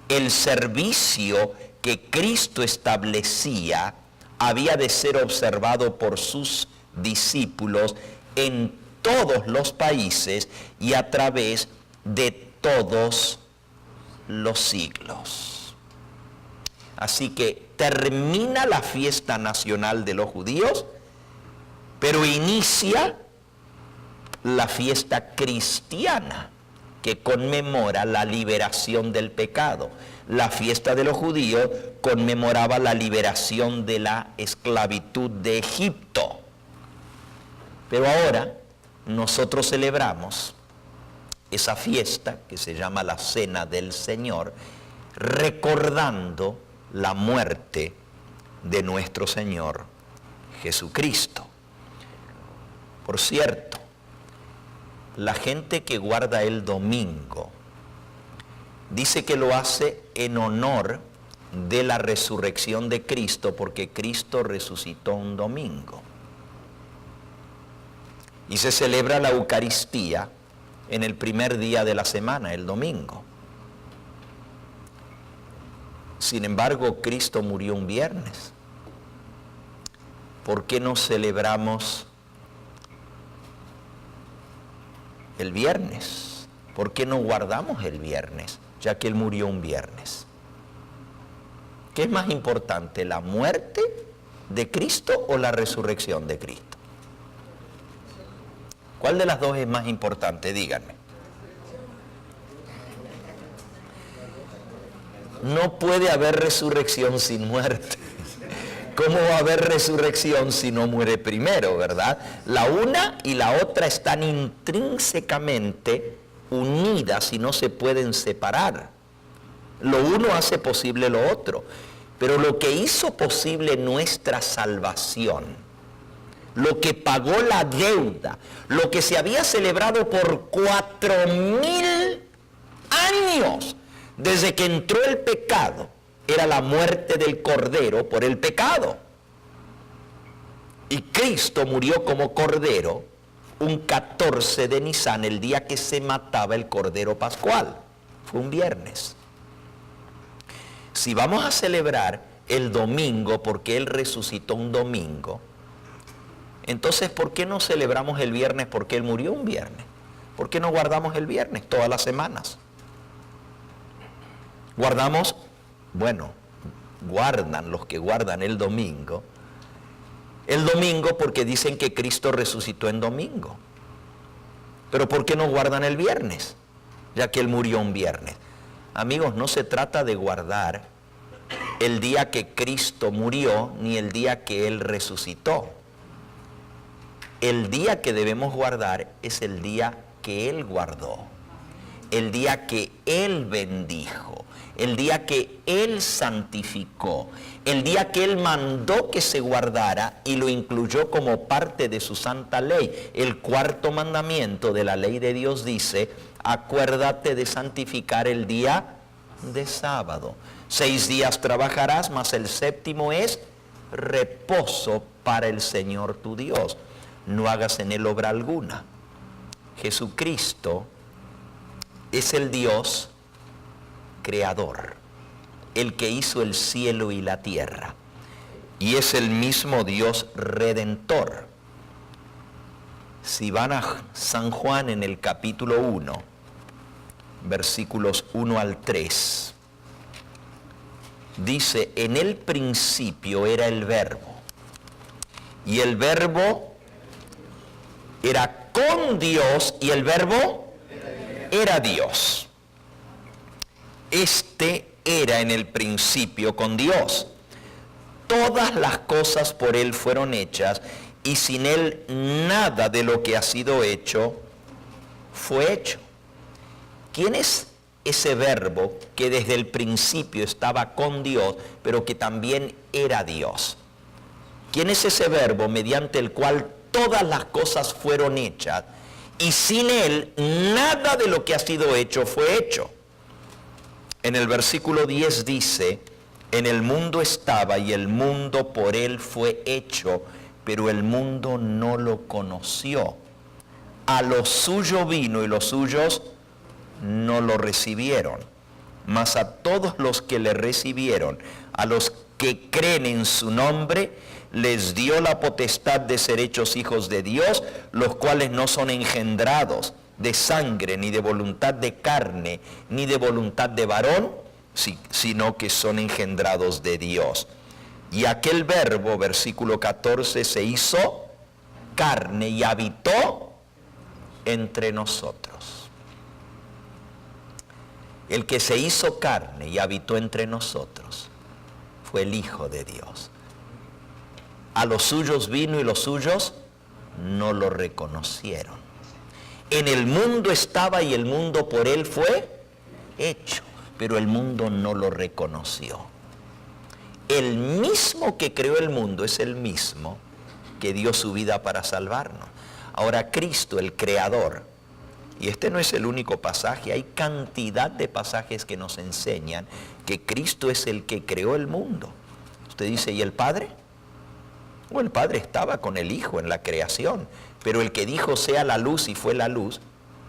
El servicio que Cristo establecía había de ser observado por sus discípulos en todos los países y a través de todos los siglos. Así que termina la fiesta nacional de los judíos, pero inicia la fiesta cristiana que conmemora la liberación del pecado. La fiesta de los judíos conmemoraba la liberación de la esclavitud de Egipto. Pero ahora nosotros celebramos esa fiesta que se llama la Cena del Señor, recordando la muerte de nuestro Señor Jesucristo. Por cierto, la gente que guarda el domingo dice que lo hace en honor de la resurrección de Cristo, porque Cristo resucitó un domingo. Y se celebra la Eucaristía en el primer día de la semana, el domingo. Sin embargo, Cristo murió un viernes. ¿Por qué no celebramos el viernes? ¿Por qué no guardamos el viernes, ya que Él murió un viernes? ¿Qué es más importante, la muerte de Cristo o la resurrección de Cristo? ¿Cuál de las dos es más importante? Díganme. No puede haber resurrección sin muerte. ¿Cómo va a haber resurrección si no muere primero, verdad? La una y la otra están intrínsecamente unidas y no se pueden separar. Lo uno hace posible lo otro. Pero lo que hizo posible nuestra salvación, lo que pagó la deuda, lo que se había celebrado por 4.000 años desde que entró el pecado, era la muerte del Cordero por el pecado. Y Cristo murió como Cordero un 14 de Nisan, el día que se mataba el Cordero Pascual. Fue un viernes. Si vamos a celebrar el domingo porque Él resucitó un domingo, entonces ¿por qué no celebramos el viernes porque Él murió un viernes? ¿Por qué no guardamos el viernes todas las semanas? Guardamos, bueno, guardan los que guardan el domingo porque dicen que Cristo resucitó en domingo. Pero ¿por qué no guardan el viernes? Ya que Él murió un viernes. Amigos, no se trata de guardar el día que Cristo murió ni el día que Él resucitó. El día que debemos guardar es el día que Él guardó, el día que Él bendijo, el día que Él santificó, el día que Él mandó que se guardara y lo incluyó como parte de su santa ley. El cuarto mandamiento de la ley de Dios dice: acuérdate de santificar el día de sábado. 6 días trabajarás, mas el séptimo es reposo para el Señor tu Dios. No hagas en él obra alguna. Jesucristo es el Dios creador, el que hizo el cielo y la tierra, y es el mismo Dios redentor. Si van a San Juan en el capítulo 1, versículos 1 al 3, dice: en el principio era el Verbo, y el Verbo era con Dios, y el Verbo era Dios. Este era en el principio con Dios. Todas las cosas por Él fueron hechas, y sin Él nada de lo que ha sido hecho fue hecho. ¿Quién es ese Verbo que desde el principio estaba con Dios, pero que también era Dios? ¿Quién es ese Verbo mediante el cual todas las cosas fueron hechas, y sin Él nada de lo que ha sido hecho fue hecho? En el versículo 10 dice: en el mundo estaba, y el mundo por Él fue hecho, pero el mundo no lo conoció. A lo suyo vino, y los suyos no lo recibieron. Mas a todos los que le recibieron, a los que creen en su nombre, les dio la potestad de ser hechos hijos de Dios, los cuales no son engendrados de sangre, ni de voluntad de carne, ni de voluntad de varón, sino que son engendrados de Dios. Y aquel Verbo, versículo 14, se hizo carne y habitó entre nosotros. El que se hizo carne y habitó entre nosotros fue el Hijo de Dios. A los suyos vino, y los suyos no lo reconocieron. En el mundo estaba, y el mundo por Él fue hecho, pero el mundo no lo reconoció. El mismo que creó el mundo es el mismo que dio su vida para salvarnos. Ahora Cristo, el Creador, Y este no es el único pasaje, hay cantidad de pasajes que nos enseñan que Cristo es el que creó el mundo. Usted dice, ¿y el Padre? Bueno, el Padre estaba con el Hijo en la creación, pero el que dijo sea la luz y fue la luz,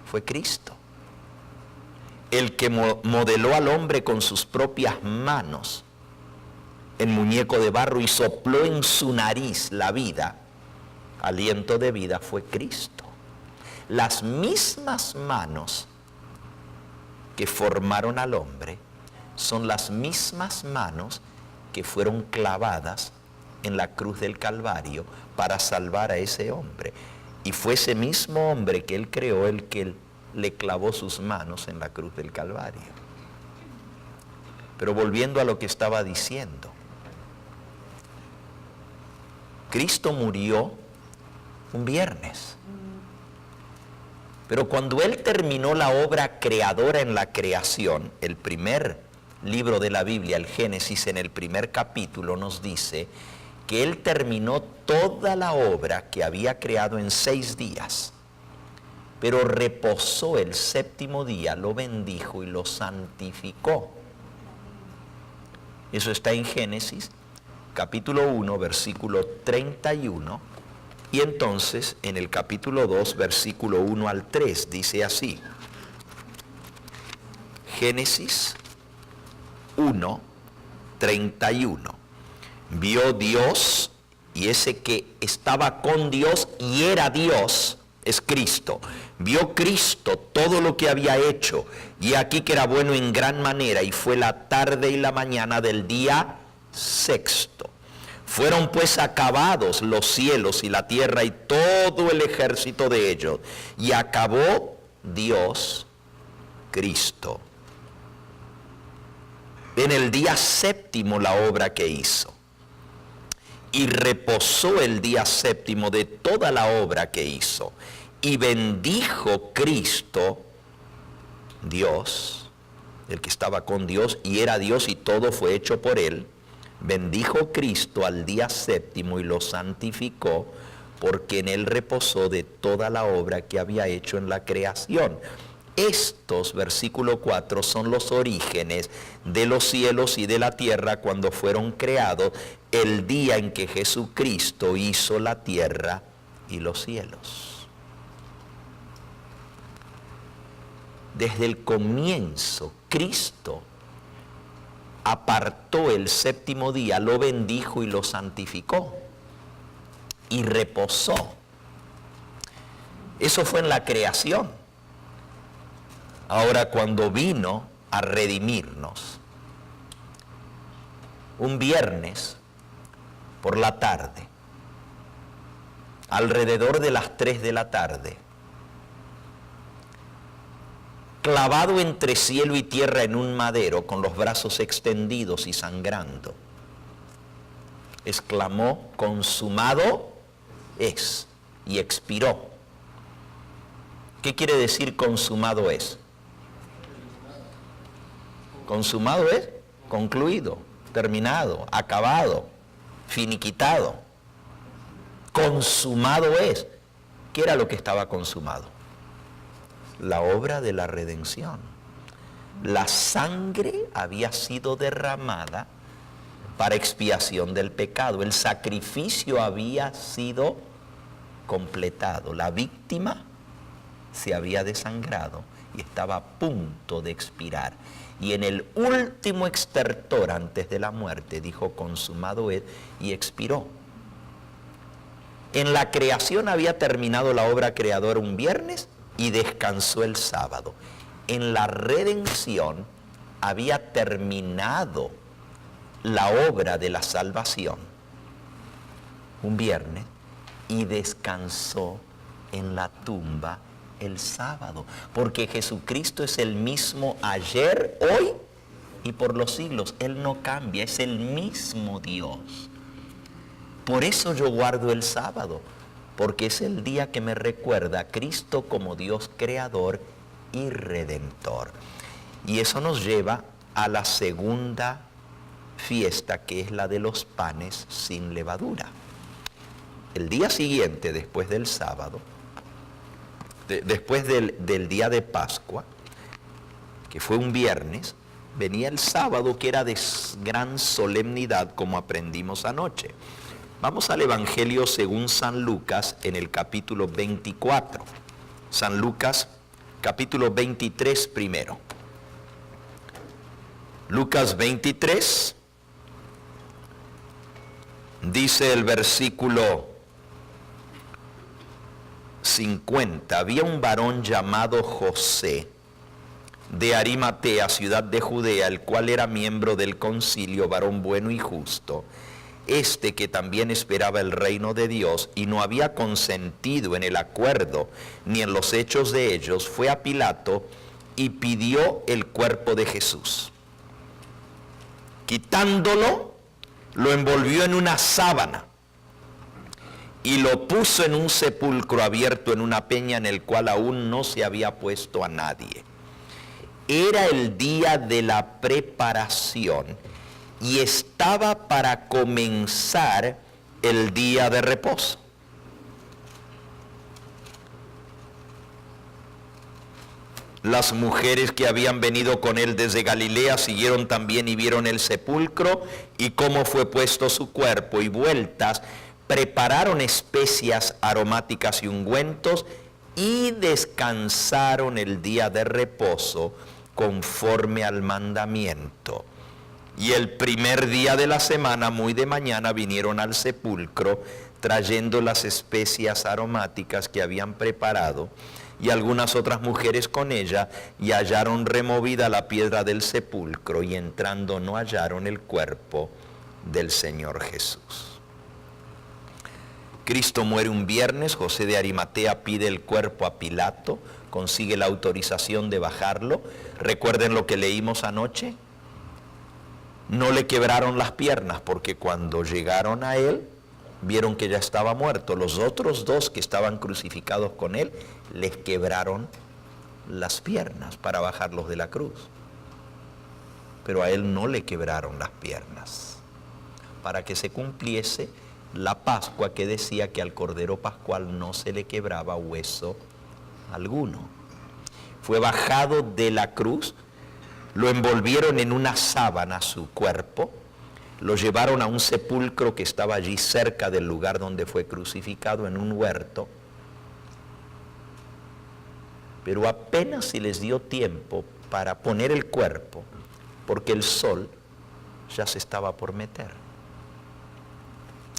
fue Cristo. El que modeló al hombre con sus propias manos en muñeco de barro y sopló en su nariz la vida, aliento de vida, fue Cristo. Las mismas manos que formaron al hombre son las mismas manos que fueron clavadas en la cruz del Calvario para salvar a ese hombre. Y fue ese mismo hombre que él creó el que le clavó sus manos en la cruz del Calvario. Pero volviendo a lo que estaba diciendo, Cristo murió un viernes. Pero cuando Él terminó la obra creadora en la creación, el primer libro de la Biblia, el Génesis, en el primer capítulo nos dice que Él terminó toda la obra que había creado en 6 días. Pero reposó el séptimo día, lo bendijo y lo santificó. Eso está en Génesis, capítulo 1, versículo 31. Y entonces, en el capítulo 2, versículo 1 al 3, dice así. Génesis 1, 31. Vio Dios, y ese que estaba con Dios y era Dios, es Cristo. Vio Cristo todo lo que había hecho, y aquí que era bueno en gran manera, y fue la tarde y la mañana del día sexto. Fueron pues acabados los cielos y la tierra y todo el ejército de ellos, y acabó Dios, Cristo, en el día séptimo la obra que hizo. Y reposó el día séptimo de toda la obra que hizo. Y bendijo Cristo, Dios, el que estaba con Dios y era Dios y todo fue hecho por Él. Bendijo Cristo al día séptimo y lo santificó, porque en Él reposó de toda la obra que había hecho en la creación. Estos, versículo 4, son los orígenes de los cielos y de la tierra cuando fueron creados el día en que Jesucristo hizo la tierra y los cielos. Desde el comienzo, Cristo apartó el séptimo día, lo bendijo y lo santificó y reposó. Eso fue en la creación. Ahora, cuando vino a redimirnos, un viernes por la tarde, alrededor de las 3 de la tarde, clavado entre cielo y tierra en un madero, con los brazos extendidos y sangrando, exclamó, consumado es, y expiró. ¿Qué quiere decir consumado es? Consumado es concluido, terminado, acabado, finiquitado. Consumado es. ¿Qué era lo que estaba consumado? La obra de la redención. La sangre había sido derramada para expiación del pecado. El sacrificio había sido completado. La víctima se había desangrado y estaba a punto de expirar. Y en el último extertor antes de la muerte dijo, consumado es, y expiró. En la creación había terminado la obra creadora un viernes y descansó el sábado. En la redención había terminado la obra de la salvación un viernes y descansó en la tumba el sábado, porque Jesucristo es el mismo ayer, hoy y por los siglos. Él no cambia, es el mismo Dios. Por eso yo guardo el sábado, porque es el día que me recuerda a Cristo como Dios creador y redentor. Y eso nos lleva a la segunda fiesta, que es la de los panes sin levadura. El día siguiente, después del sábado, después del día de Pascua, que fue un viernes, venía el sábado, que era de gran solemnidad, como aprendimos anoche. Vamos al Evangelio según San Lucas, en el capítulo 24. San Lucas, capítulo 23 primero. Lucas 23, dice el versículo 50. Había un varón llamado José, de Arimatea, ciudad de Judea, el cual era miembro del concilio, varón bueno y justo, que también esperaba el reino de Dios, y no había consentido en el acuerdo ni en los hechos de ellos, fue a Pilato y pidió el cuerpo de Jesús. Quitándolo, lo envolvió en una sábana y lo puso en un sepulcro abierto en una peña, en el cual aún no se había puesto a nadie. Era el día de la preparación y estaba para comenzar el día de reposo. Las mujeres que habían venido con él desde Galilea siguieron también y vieron el sepulcro y cómo fue puesto su cuerpo, y vueltas prepararon especias aromáticas y ungüentos y descansaron el día de reposo conforme al mandamiento. Y el primer día de la semana, muy de mañana, vinieron al sepulcro trayendo las especias aromáticas que habían preparado, y algunas otras mujeres con ella, y hallaron removida la piedra del sepulcro, y entrando no hallaron el cuerpo del Señor Jesús. Cristo muere un viernes. José de Arimatea pide el cuerpo a Pilato, consigue la autorización de bajarlo. Recuerden lo que leímos anoche. No le quebraron las piernas, porque cuando llegaron a él, vieron que ya estaba muerto. Los otros dos que estaban crucificados con él, les quebraron las piernas para bajarlos de la cruz. Pero a él no le quebraron las piernas, para que se cumpliese la Pascua, que decía que al Cordero Pascual no se le quebraba hueso alguno. Fue bajado de la cruz, lo envolvieron en una sábana su cuerpo, lo llevaron a un sepulcro que estaba allí cerca del lugar donde fue crucificado, en un huerto, pero apenas se les dio tiempo para poner el cuerpo, porque el sol ya se estaba por meter.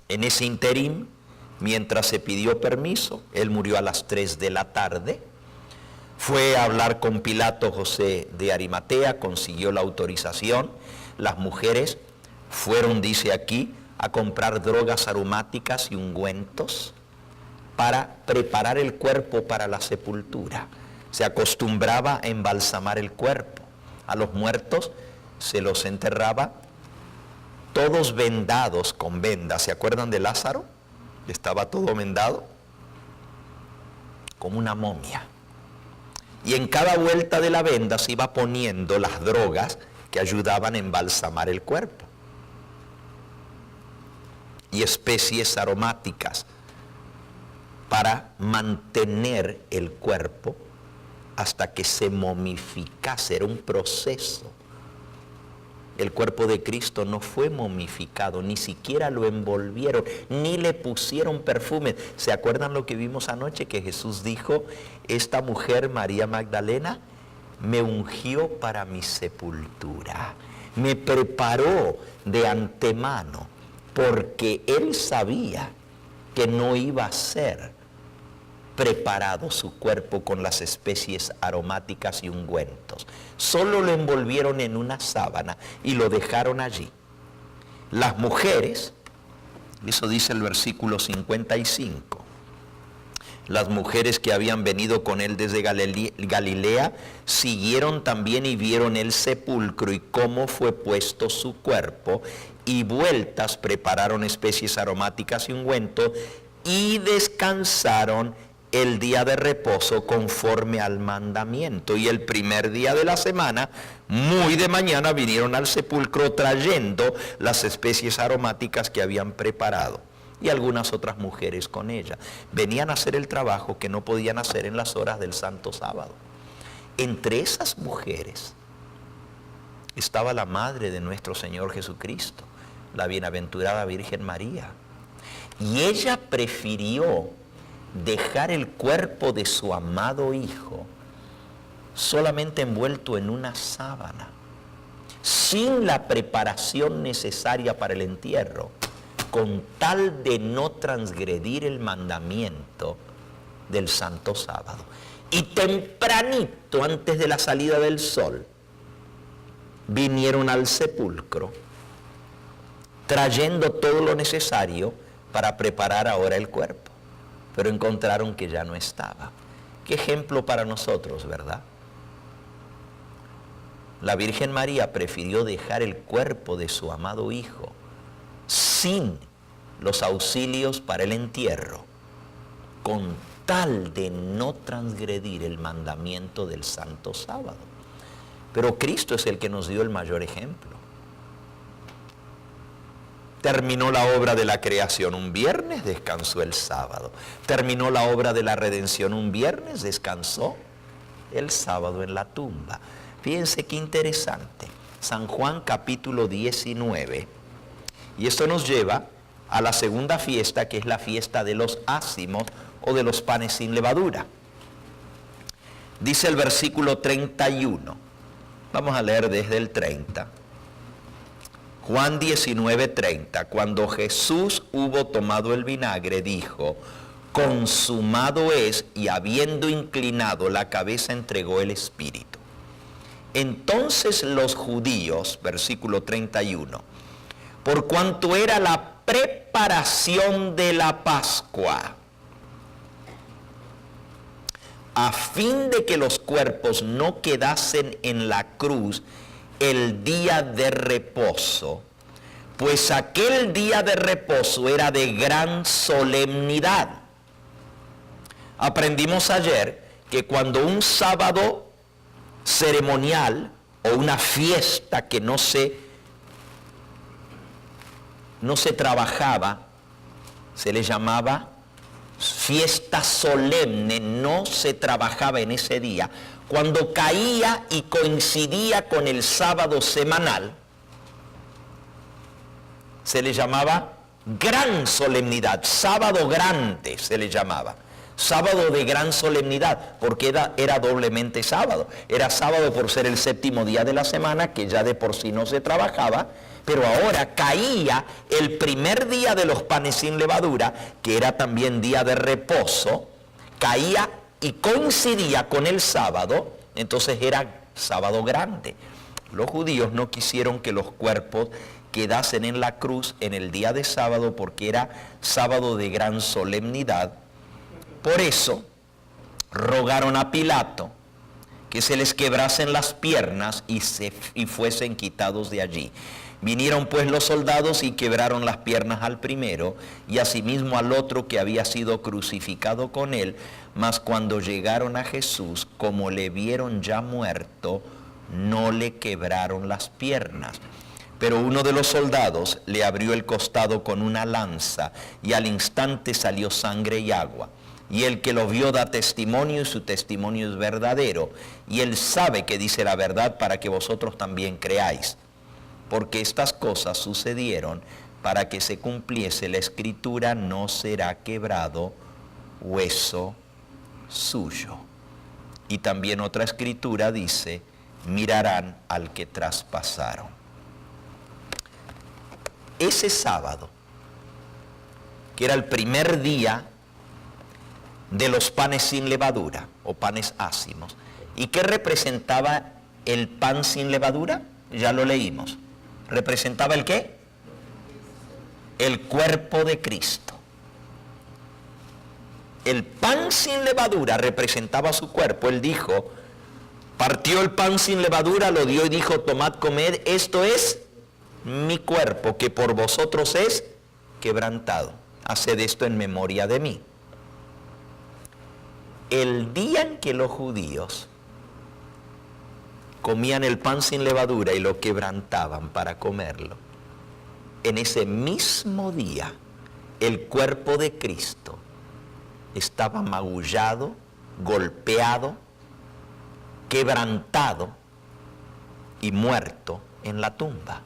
En ese interín, mientras se pidió permiso, él murió a las 3 de la tarde, fue a hablar con Pilato José de Arimatea, consiguió la autorización. Las mujeres fueron, dice aquí, a comprar drogas aromáticas y ungüentos para preparar el cuerpo para la sepultura. Se acostumbraba a embalsamar el cuerpo. A los muertos se los enterraba todos vendados con vendas. ¿Se acuerdan de Lázaro? Estaba todo vendado, como una momia. Y en cada vuelta de la venda se iba poniendo las drogas que ayudaban a embalsamar el cuerpo. Y especies aromáticas para mantener el cuerpo hasta que se momificase. Era un proceso. El cuerpo de Cristo no fue momificado, ni siquiera lo envolvieron, ni le pusieron perfume. ¿Se acuerdan lo que vimos anoche? Que Jesús dijo, esta mujer, María Magdalena, me ungió para mi sepultura, me preparó de antemano, porque él sabía que no iba a ser preparado su cuerpo con las especies aromáticas y ungüentos. Solo lo envolvieron en una sábana y lo dejaron allí. Las mujeres, eso dice el versículo 55, las mujeres que habían venido con él desde Galilea siguieron también y vieron el sepulcro y cómo fue puesto su cuerpo, y vueltas prepararon especies aromáticas y ungüentos y descansaron el día de reposo conforme al mandamiento. Y el primer día de la semana, muy de mañana, vinieron al sepulcro trayendo las especies aromáticas que habían preparado. y algunas otras mujeres con ella. Venían a hacer el trabajo que no podían hacer en las horas del santo sábado. Entre esas mujeres estaba la madre de nuestro Señor Jesucristo, la bienaventurada Virgen María. Y ella prefirió dejar el cuerpo de su amado Hijo solamente envuelto en una sábana, sin la preparación necesaria para el entierro, con tal de no transgredir el mandamiento del santo sábado. Y tempranito, antes de la salida del sol, vinieron al sepulcro, trayendo todo lo necesario para preparar ahora el cuerpo. Pero encontraron que ya no estaba. Qué ejemplo para nosotros, ¿verdad? La Virgen María prefirió dejar el cuerpo de su amado Hijo sin los auxilios para el entierro, con tal de no transgredir el mandamiento del santo sábado. Pero Cristo es el que nos dio el mayor ejemplo. Terminó la obra de la creación un viernes, descansó el sábado. Terminó la obra de la redención un viernes, descansó el sábado en la tumba. Fíjense qué interesante. San Juan capítulo 19. Y esto nos lleva a la segunda fiesta, que es la fiesta de los ácimos o de los panes sin levadura. Dice el versículo 31. Vamos a leer desde el 30. Juan 19:30, cuando Jesús hubo tomado el vinagre, dijo, consumado es, y habiendo inclinado la cabeza entregó el Espíritu. Entonces los judíos, versículo 31, por cuanto era la preparación de la Pascua, a fin de que los cuerpos no quedasen en la cruz el día de reposo, pues aquel día de reposo era de gran solemnidad. Aprendimos ayer que cuando un sábado ceremonial o una fiesta que no se trabajaba, se le llamaba fiesta solemne, no se trabajaba en ese día. Cuando caía y coincidía con el sábado semanal, se le llamaba gran solemnidad, sábado grande se le llamaba, sábado de gran solemnidad, porque era doblemente sábado. Era sábado por ser el séptimo día de la semana, que ya de por sí no se trabajaba, pero ahora caía el primer día de los panes sin levadura, que era también día de reposo, caía y coincidía con el sábado, entonces era sábado grande. Los judíos no quisieron que los cuerpos quedasen en la cruz en el día de sábado, porque era sábado de gran solemnidad. Por eso rogaron a Pilato que se les quebrasen las piernas y fuesen quitados de allí. Vinieron pues los soldados y quebraron las piernas al primero y asimismo al otro que había sido crucificado con él. Mas cuando llegaron a Jesús, como le vieron ya muerto, no le quebraron las piernas. Pero uno de los soldados le abrió el costado con una lanza y al instante salió sangre y agua. Y el que lo vio da testimonio y su testimonio es verdadero. Y él sabe que dice la verdad para que vosotros también creáis. Porque estas cosas sucedieron para que se cumpliese la escritura, no será quebrado hueso suyo. Y también otra escritura dice, mirarán al que traspasaron. Ese sábado, que era el primer día de los panes sin levadura o panes ácimos, ¿y qué representaba el pan sin levadura? Ya lo leímos. ¿Representaba el qué? El cuerpo de Cristo. El pan sin levadura representaba su cuerpo. Él dijo, partió el pan sin levadura, lo dio y dijo, tomad, comed, esto es mi cuerpo, que por vosotros es quebrantado. Haced esto en memoria de mí. El día en que los judíos comían el pan sin levadura y lo quebrantaban para comerlo, en ese mismo día el cuerpo de Cristo estaba magullado, golpeado, quebrantado y muerto en la tumba.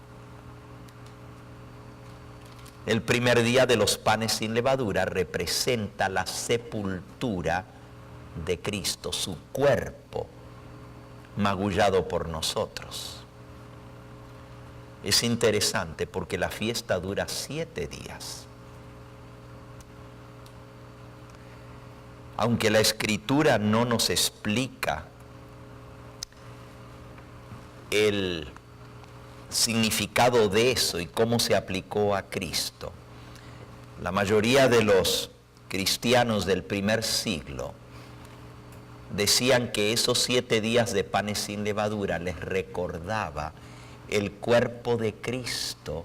El primer día de los panes sin levadura representa la sepultura de Cristo, su cuerpo magullado por nosotros. Es interesante porque la fiesta dura 7 días. Aunque la Escritura no nos explica el significado de eso y cómo se aplicó a Cristo, la mayoría de los cristianos del primer siglo decían que esos 7 días de panes sin levadura les recordaba el cuerpo de Cristo,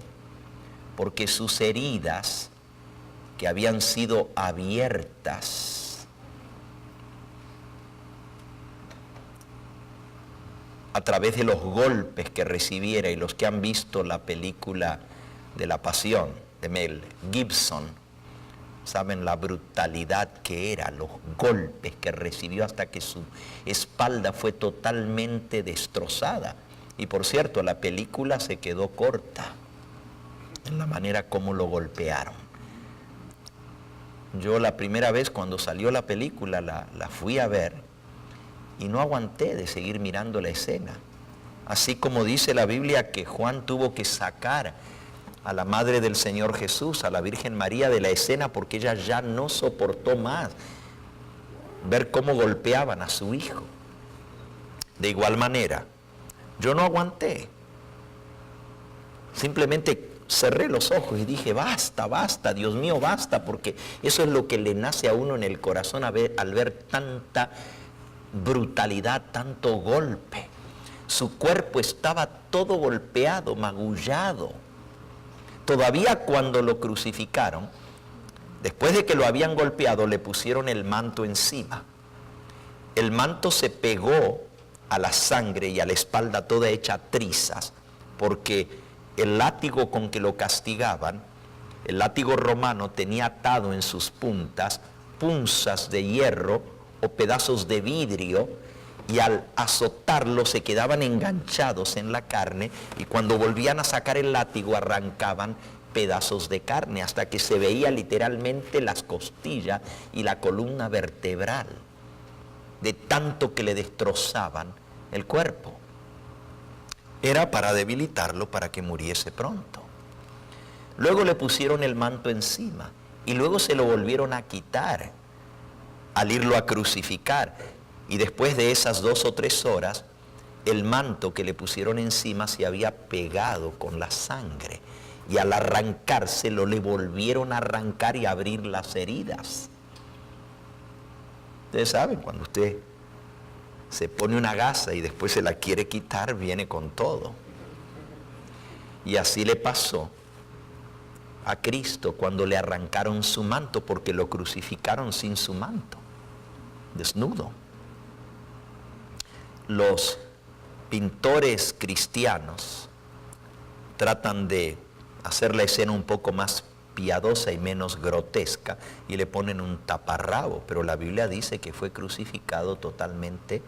porque sus heridas que habían sido abiertas a través de los golpes que recibiera, y los que han visto la película de La Pasión de Mel Gibson saben la brutalidad que era, los golpes que recibió hasta que su espalda fue totalmente destrozada. Y por cierto, la película se quedó corta en la manera como lo golpearon. Yo la primera vez cuando salió la película la fui a ver y no aguanté de seguir mirando la escena. Así como dice la Biblia que Juan tuvo que sacar a la madre del Señor Jesús, a la Virgen María, de la escena porque ella ya no soportó más ver cómo golpeaban a su hijo. De igual manera, yo no aguanté. Simplemente cerré los ojos y dije, basta, basta, Dios mío, basta, porque eso es lo que le nace a uno en el corazón al ver tanta brutalidad, tanto golpe. Su cuerpo estaba todo golpeado, magullado. Todavía cuando lo crucificaron, después de que lo habían golpeado, le pusieron el manto encima. El manto se pegó a la sangre y a la espalda toda hecha trizas, porque el látigo con que lo castigaban, el látigo romano, tenía atado en sus puntas punzas de hierro o pedazos de vidrio, y al azotarlo se quedaban enganchados en la carne, y cuando volvían a sacar el látigo arrancaban pedazos de carne hasta que se veía literalmente las costillas y la columna vertebral, de tanto que le destrozaban el cuerpo. Era para debilitarlo, para que muriese pronto. Luego le pusieron el manto encima y luego se lo volvieron a quitar al irlo a crucificar. Y después de esas 2 o 3 horas, el manto que le pusieron encima se había pegado con la sangre, y al arrancárselo le volvieron a arrancar y abrir las heridas. Ustedes saben, cuando usted se pone una gasa y después se la quiere quitar, viene con todo. Y así le pasó a Cristo cuando le arrancaron su manto, porque lo crucificaron sin su manto, desnudo. Los pintores cristianos tratan de hacer la escena un poco más piadosa y menos grotesca y le ponen un taparrabo, pero la Biblia dice que fue crucificado totalmente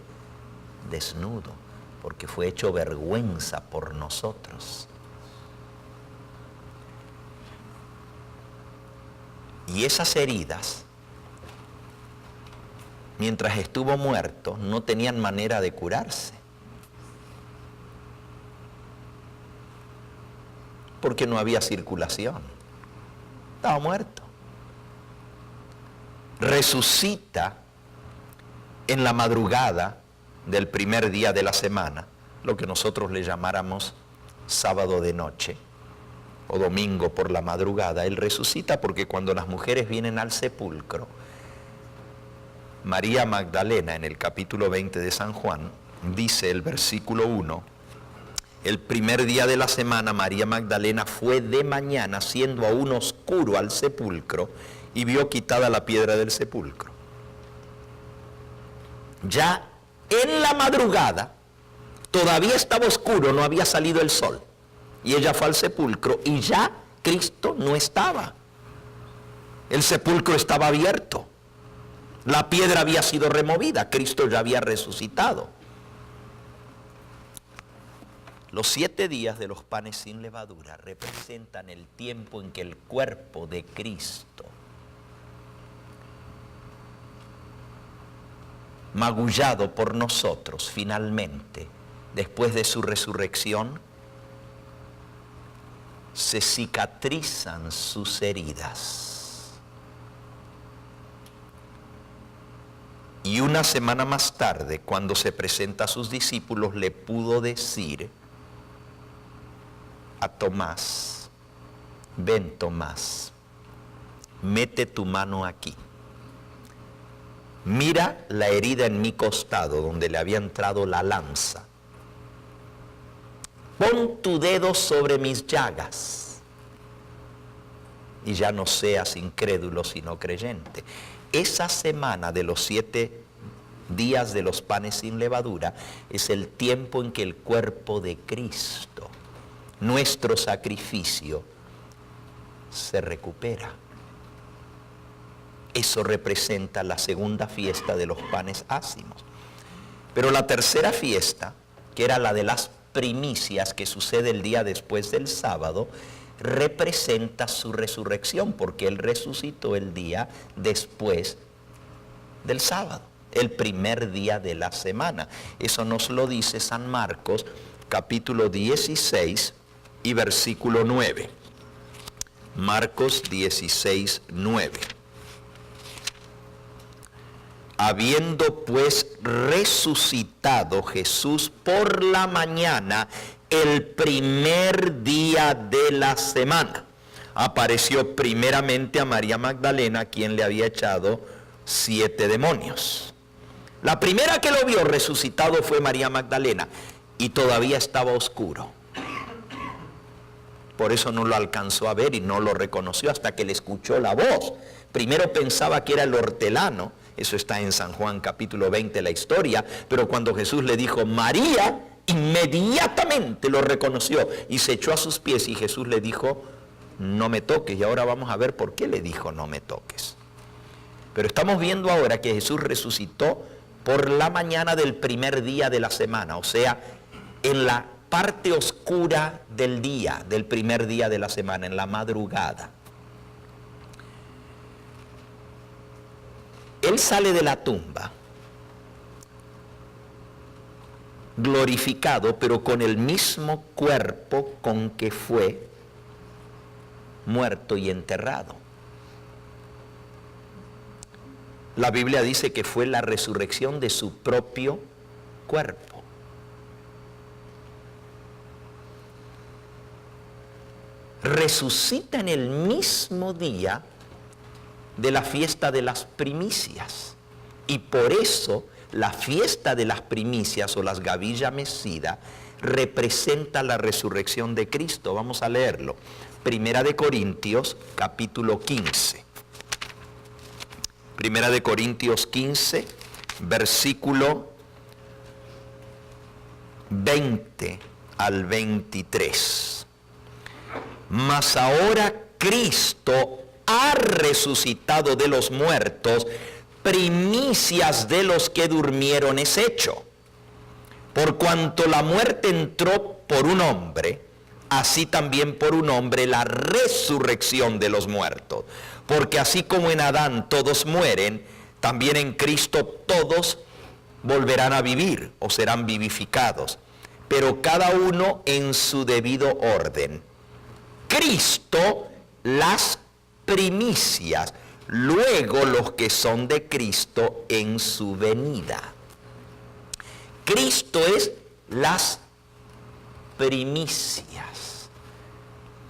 desnudo, porque fue hecho vergüenza por nosotros. Y esas heridas, mientras estuvo muerto, no tenían manera de curarse, porque no había circulación. Estaba muerto. Resucita en la madrugada del primer día de la semana, lo que nosotros le llamáramos sábado de noche o domingo por la madrugada. Él resucita porque cuando las mujeres vienen al sepulcro, María Magdalena, en el capítulo 20 de San Juan, dice el versículo 1, el primer día de la semana María Magdalena fue de mañana, siendo aún oscuro, al sepulcro, y vio quitada la piedra del sepulcro. Ya en la madrugada, todavía estaba oscuro, no había salido el sol, y ella fue al sepulcro y ya Cristo no estaba. El sepulcro estaba abierto. La piedra había sido removida. Cristo ya había resucitado. Los 7 días de los panes sin levadura representan el tiempo en que el cuerpo de Cristo, magullado por nosotros finalmente, después de su resurrección, se cicatrizan sus heridas. Y una semana más tarde, cuando se presenta a sus discípulos, le pudo decir a Tomás: ven, Tomás, mete tu mano aquí. Mira la herida en mi costado donde le había entrado la lanza. Pon tu dedo sobre mis llagas y ya no seas incrédulo sino creyente. Esa semana de los 7 días de los panes sin levadura es el tiempo en que el cuerpo de Cristo, nuestro sacrificio, se recupera. Eso representa la segunda fiesta de los panes ácimos. Pero la tercera fiesta, que era la de las primicias, que sucede el día después del sábado, representa su resurrección, porque Él resucitó el día después del sábado, el primer día de la semana. Eso nos lo dice San Marcos, capítulo 16 y versículo 9. Marcos 16, 9. Habiendo pues resucitado Jesús por la mañana, el primer día de la semana, apareció primeramente a María Magdalena, quien le había echado 7 demonios. La primera que lo vio resucitado fue María Magdalena, y todavía estaba oscuro. Por eso no lo alcanzó a ver y no lo reconoció hasta que le escuchó la voz. Primero pensaba que era el hortelano. Eso está en San Juan capítulo 20 la historia, pero cuando Jesús le dijo María, inmediatamente lo reconoció y se echó a sus pies, y Jesús le dijo no me toques. Y ahora vamos a ver por qué le dijo no me toques. Pero estamos viendo ahora que Jesús resucitó por la mañana del primer día de la semana, o sea, en la parte oscura del día, del primer día de la semana, en la madrugada. Él sale de la tumba glorificado, pero con el mismo cuerpo con que fue muerto y enterrado. La Biblia dice que fue la resurrección de su propio cuerpo. Resucita en el mismo día de la fiesta de las primicias, y por eso la fiesta de las primicias, o las gavilla mecida, representa la resurrección de Cristo. Vamos a leerlo. Primera de Corintios capítulo 15. Primera de Corintios 15, versículo 20 al 23. Mas ahora Cristo ha resucitado de los muertos, primicias de los que durmieron es hecho. Por cuanto la muerte entró por un hombre, así también por un hombre la resurrección de los muertos. Porque así como en Adán todos mueren, también en Cristo todos volverán a vivir o serán vivificados, pero cada uno en su debido orden. Cristo las primicias, luego los que son de Cristo en su venida. Cristo es las primicias.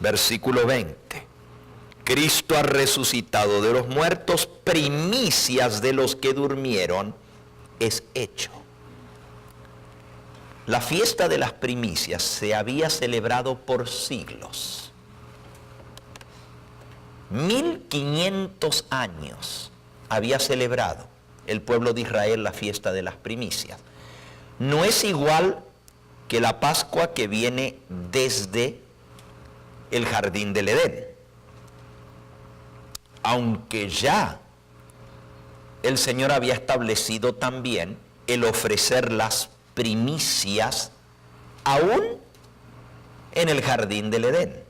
Versículo 20. Cristo ha resucitado de los muertos, primicias de los que durmieron es hecho. La fiesta de las primicias se había celebrado por siglos. 1500 años había celebrado el pueblo de Israel la fiesta de las primicias. No es igual que la Pascua que viene desde el jardín del Edén. aunque ya el Señor había establecido también el ofrecer las primicias aún en el jardín del Edén,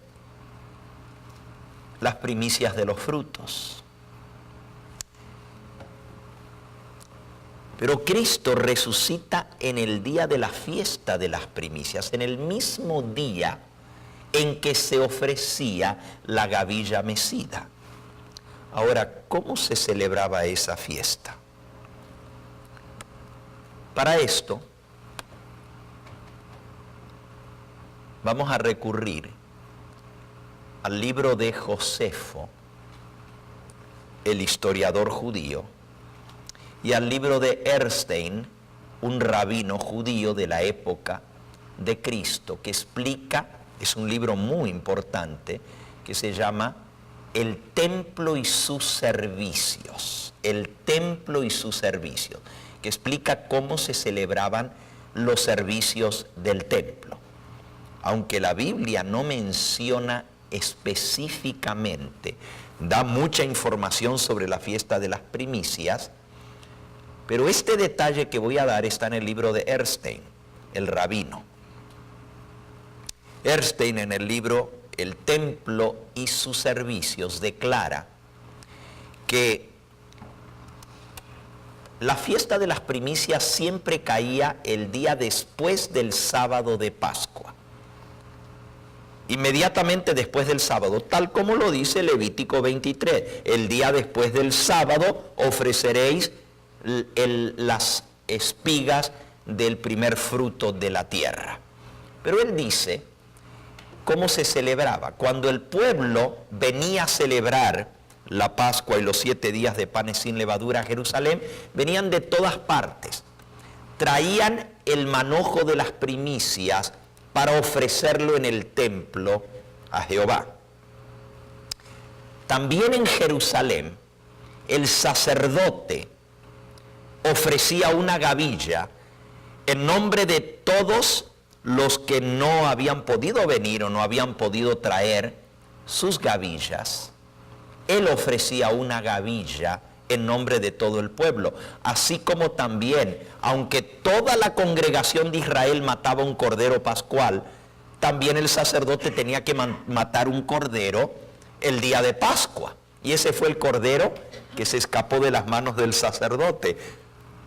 las primicias de los frutos. Pero Cristo resucita en el día de la fiesta de las primicias, en el mismo día en que se ofrecía la gavilla mecida. Ahora, ¿cómo se celebraba esa fiesta? Para esto, vamos a recurrir al libro de Josefo, el historiador judío, y al libro de Erstein, un rabino judío de la época de Cristo, que explica, es un libro muy importante, que se llama El templo y sus servicios. El templo y sus servicios, que explica cómo se celebraban los servicios del templo. Aunque la Biblia no menciona específicamente, da mucha información sobre la fiesta de las primicias, pero este detalle que voy a dar está en el libro de Erstein, el rabino. Erstein, en el libro El templo y sus servicios, declara que la fiesta de las primicias siempre caía el día después del sábado de Pascua, inmediatamente después del sábado, tal como lo dice Levítico 23. El día después del sábado ofreceréis las espigas del primer fruto de la tierra. Pero él dice cómo se celebraba. Cuando el pueblo venía a celebrar la Pascua y los 7 días de panes sin levadura a Jerusalén, venían de todas partes. Traían el manojo de las primicias para ofrecerlo en el templo a Jehová. También en Jerusalén, el sacerdote ofrecía una gavilla en nombre de todos los que no habían podido venir o no habían podido traer sus gavillas. Él ofrecía una gavilla en nombre de todo el pueblo, así como también, aunque toda la congregación de Israel mataba un cordero pascual, también el sacerdote tenía que matar un cordero el día de Pascua, y ese fue el cordero que se escapó de las manos del sacerdote.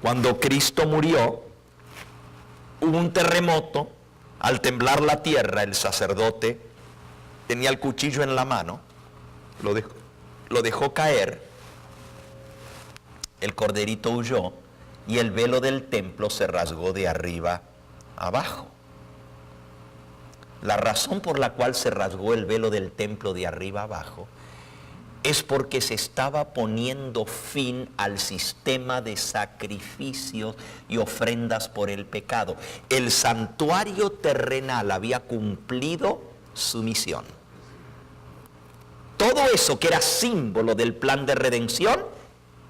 Cuando Cristo murió, hubo un terremoto. Al temblar la tierra, el sacerdote tenía el cuchillo en la mano, lo dejó caer, el corderito huyó y el velo del templo se rasgó de arriba abajo. La razón por la cual se rasgó el velo del templo de arriba abajo es porque se estaba poniendo fin al sistema de sacrificios y ofrendas por el pecado. El santuario terrenal había cumplido su misión. Todo eso que era símbolo del plan de redención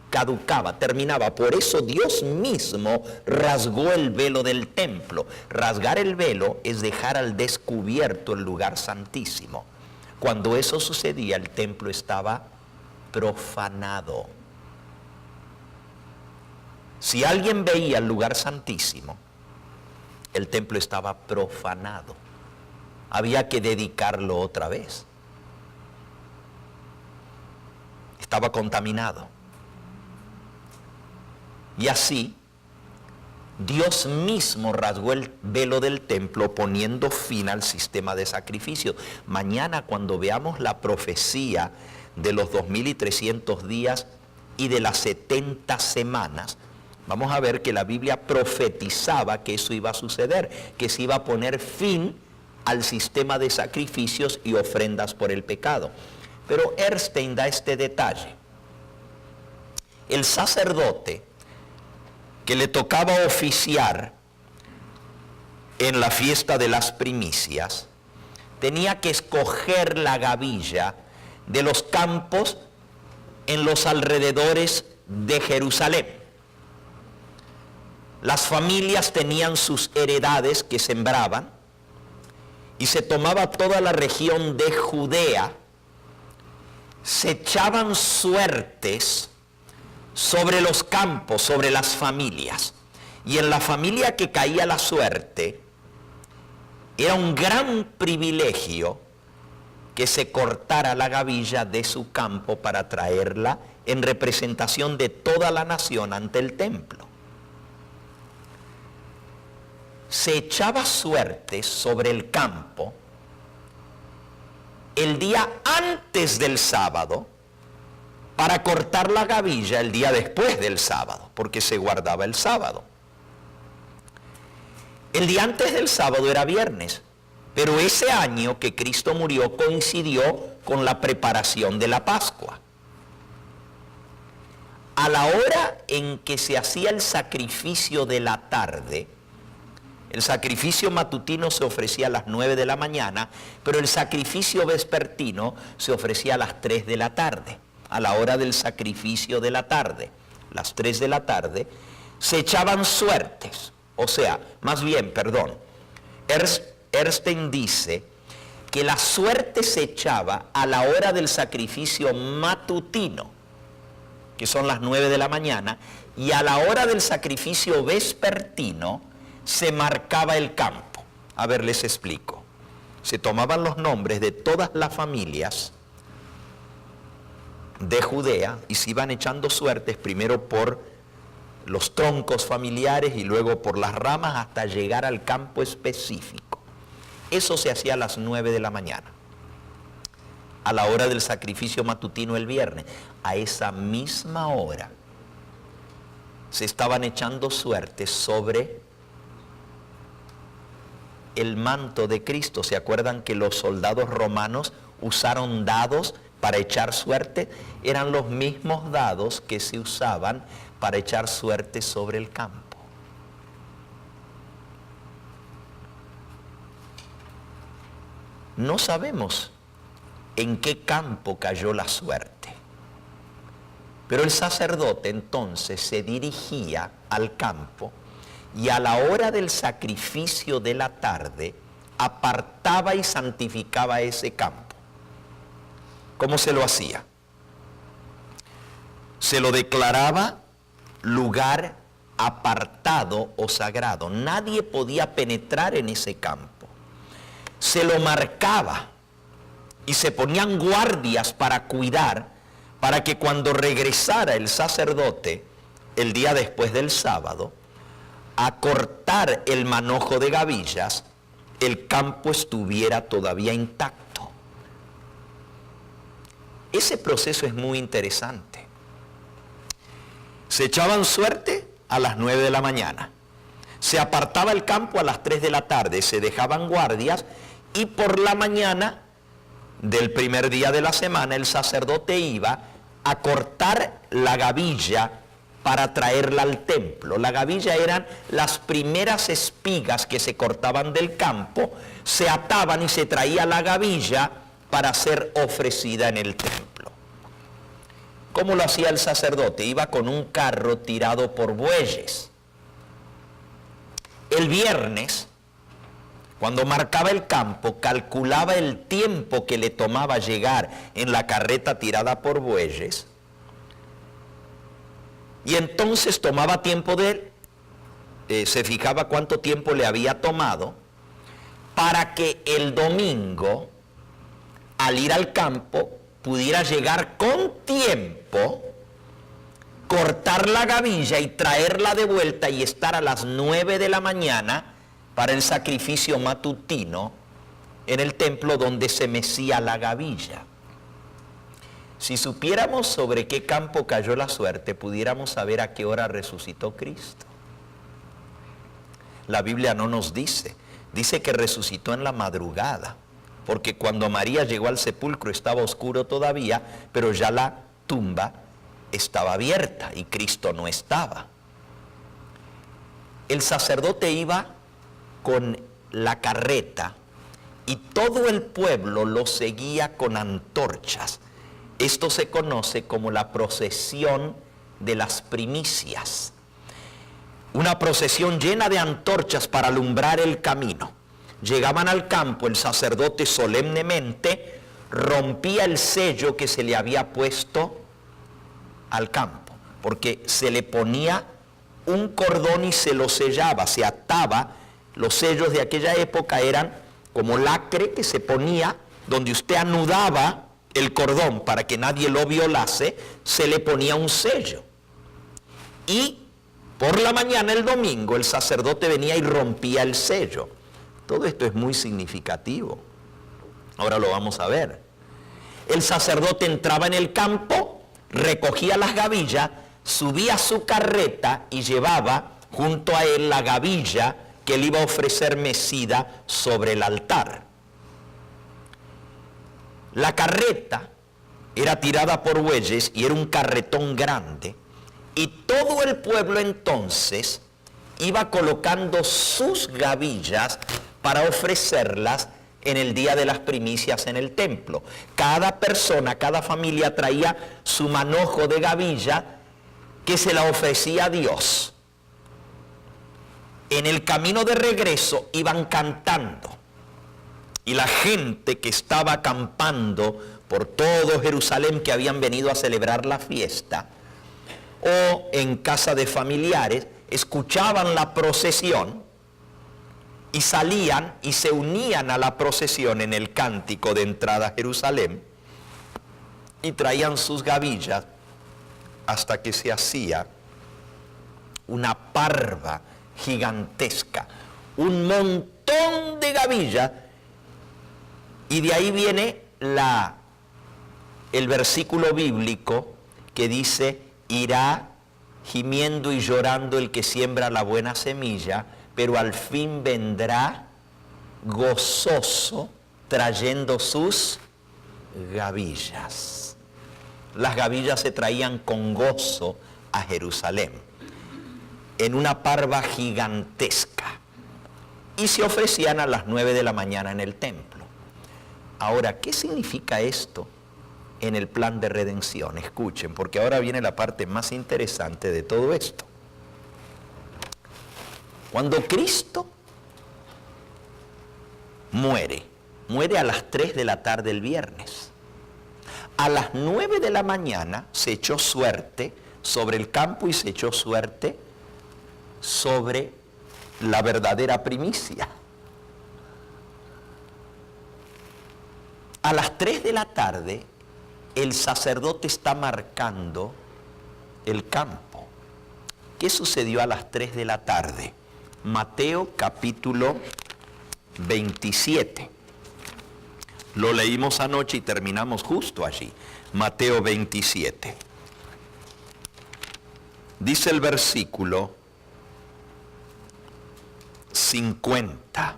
caducaba, terminaba. Por eso Dios mismo rasgó el velo del templo. Rasgar el velo es dejar al descubierto el lugar santísimo. Cuando eso sucedía, el templo estaba profanado. Si alguien veía el lugar santísimo, el templo estaba profanado. Había que dedicarlo otra vez. Estaba contaminado. Y así, Dios mismo rasgó el velo del templo poniendo fin al sistema de sacrificio. Mañana, cuando veamos la profecía de los 2300 días y de las 70 semanas, vamos a ver que la Biblia profetizaba que eso iba a suceder, que se iba a poner fin al sistema de sacrificios y ofrendas por el pecado. Pero Erstein da este detalle. El sacerdote que le tocaba oficiar en la fiesta de las primicias, tenía que escoger la gavilla de los campos en los alrededores de Jerusalén. Las familias tenían sus heredades que sembraban y se tomaba toda la región de Judea, se echaban suertes sobre los campos, sobre las familias. Y en la familia que caía la suerte, era un gran privilegio que se cortara la gavilla de su campo para traerla en representación de toda la nación ante el templo. Se echaba suertes sobre el campo el día antes del sábado para cortar la gavilla el día después del sábado, porque se guardaba el sábado. El día antes del sábado era viernes, pero ese año que Cristo murió coincidió con la preparación de la Pascua. A la hora en que se hacía el sacrificio de la tarde, el sacrificio matutino se ofrecía a las 9 de la mañana, pero el sacrificio vespertino se ofrecía a las 3 de la tarde. A la hora del sacrificio de la tarde, las 3 de la tarde, se echaban suertes. O sea, más bien, perdón, Erstein dice que la suerte se echaba a la hora del sacrificio matutino, que son las 9 de la mañana, y a la hora del sacrificio vespertino se marcaba el campo. A ver, les explico. Se tomaban los nombres de todas las familias de Judea y se iban echando suertes primero por los troncos familiares y luego por las ramas hasta llegar al campo específico. Eso se hacía a las 9 de la mañana. A la hora del sacrificio matutino el viernes, a esa misma hora, se estaban echando suertes sobre el manto de Cristo. ¿Se acuerdan que los soldados romanos usaron dados para echar suerte? Eran los mismos dados que se usaban para echar suerte sobre el campo. No sabemos en qué campo cayó la suerte, pero el sacerdote entonces se dirigía al campo y a la hora del sacrificio de la tarde apartaba y santificaba ese campo. ¿Cómo se lo hacía? Se lo declaraba lugar apartado o sagrado. Nadie podía penetrar en ese campo. Se lo marcaba y se ponían guardias para cuidar, para que cuando regresara el sacerdote el día después del sábado a cortar el manojo de gavillas, el campo estuviera todavía intacto. Ese proceso es muy interesante. Se echaban suerte a las 9 de la mañana. Se apartaba el campo a las 3 de la tarde, se dejaban guardias y por la mañana del primer día de la semana el sacerdote iba a cortar la gavilla para traerla al templo. La gavilla eran las primeras espigas que se cortaban del campo, se ataban y se traía la gavilla para ser ofrecida en el templo. ¿Cómo lo hacía el sacerdote? Iba con un carro tirado por bueyes. El viernes, cuando marcaba el campo, calculaba el tiempo que le tomaba llegar en la carreta tirada por bueyes, y entonces tomaba tiempo de él, se fijaba cuánto tiempo le había tomado, para que el domingo, al ir al campo, pudiera llegar con tiempo, cortar la gavilla y traerla de vuelta y estar a las 9 de la mañana para el sacrificio matutino en el templo donde se mecía la gavilla. Si supiéramos sobre qué campo cayó la suerte, pudiéramos saber a qué hora resucitó Cristo. La Biblia no nos dice, dice que resucitó en la madrugada, porque cuando María llegó al sepulcro estaba oscuro todavía, pero ya la tumba estaba abierta y Cristo no estaba. El sacerdote iba con la carreta y todo el pueblo lo seguía con antorchas. Esto se conoce como la procesión de las primicias. Una procesión llena de antorchas para alumbrar el camino. Llegaban al campo, el sacerdote solemnemente rompía el sello que se le había puesto al campo, porque se le ponía un cordón y se lo sellaba, se ataba. Los sellos de aquella época eran como lacre que se ponía, donde usted anudaba el cordón para que nadie lo violase, se le ponía un sello. Y por la mañana, el domingo, el sacerdote venía y rompía el sello. Todo esto es muy significativo. Ahora lo vamos a ver. El sacerdote entraba en el campo, recogía las gavillas, subía a su carreta y llevaba junto a él la gavilla que él iba a ofrecer mecida sobre el altar. La carreta era tirada por bueyes y era un carretón grande, y todo el pueblo entonces iba colocando sus gavillas para ofrecerlas en el día de las primicias en el templo. Cada persona, cada familia traía su manojo de gavilla que se la ofrecía a Dios. En el camino de regreso iban cantando, y la gente que estaba acampando por todo Jerusalén, que habían venido a celebrar la fiesta, o en casa de familiares, escuchaban la procesión y salían y se unían a la procesión en el cántico de entrada a Jerusalén, y traían sus gavillas hasta que se hacía una parva gigantesca, un montón de gavillas. Y de ahí viene el versículo bíblico que dice: irá gimiendo y llorando el que siembra la buena semilla, pero al fin vendrá gozoso trayendo sus gavillas. Las gavillas se traían con gozo a Jerusalén, en una parva gigantesca, y se ofrecían a las 9 de la mañana en el templo. Ahora, ¿qué significa esto en el plan de redención? Escuchen, porque ahora viene la parte más interesante de todo esto. Cuando Cristo muere a las 3 de la tarde el viernes. A las 9 de la mañana se echó suerte sobre el campo y se echó suerte sobre la verdadera primicia. A las 3 de la tarde el sacerdote está marcando el campo. ¿Qué sucedió a las 3 de la tarde? Mateo capítulo 27. Lo leímos anoche y terminamos justo allí. Mateo 27. Dice el versículo 50.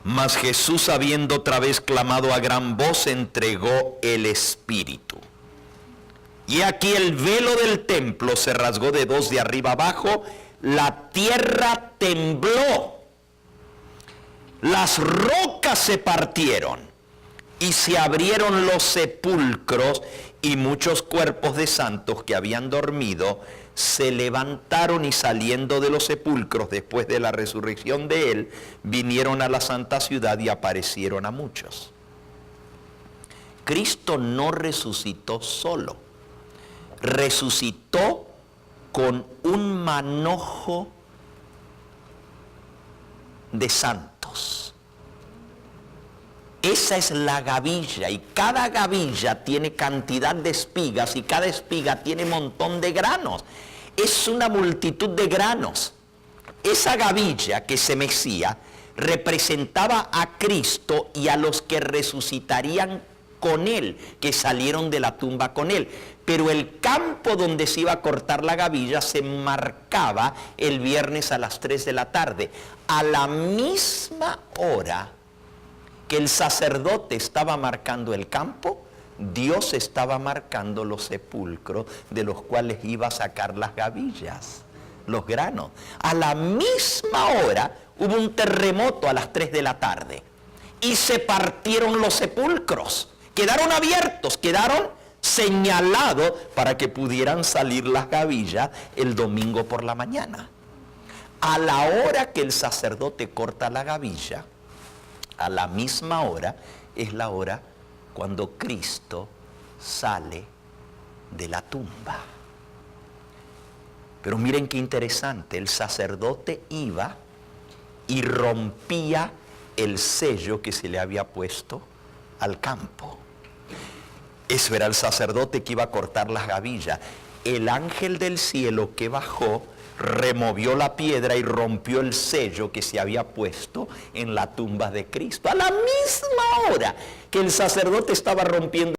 Mas Jesús, habiendo otra vez clamado a gran voz, entregó el Espíritu. Y aquí el velo del templo se rasgó de dos de arriba abajo, la tierra tembló, las rocas se partieron y se abrieron los sepulcros, y muchos cuerpos de santos que habían dormido se levantaron, y saliendo de los sepulcros después de la resurrección de él, vinieron a la santa ciudad y aparecieron a muchos. Cristo no resucitó solo, resucitó con un manojo de santos. Esa es la gavilla, y cada gavilla tiene cantidad de espigas, y cada espiga tiene montón de granos. Es una multitud de granos. Esa gavilla que se mecía representaba a Cristo y a los que resucitarían con él, que salieron de la tumba con él. Pero el campo donde se iba a cortar la gavilla se marcaba el viernes a las 3 de la tarde. A la misma hora que el sacerdote estaba marcando el campo, Dios estaba marcando los sepulcros de los cuales iba a sacar las gavillas, los granos. A la misma hora hubo un terremoto a las 3 de la tarde y se partieron los sepulcros, quedaron abiertos, quedaron señalados para que pudieran salir las gavillas el domingo por la mañana. A la hora que el sacerdote corta la gavilla, a la misma hora es la hora cuando Cristo sale de la tumba. Pero miren qué interesante, el sacerdote iba y rompía el sello que se le había puesto al campo. Eso era el sacerdote que iba a cortar las gavillas. El ángel del cielo que bajó removió la piedra y rompió el sello que se había puesto en la tumba de Cristo. A la misma hora que el sacerdote estaba rompiendo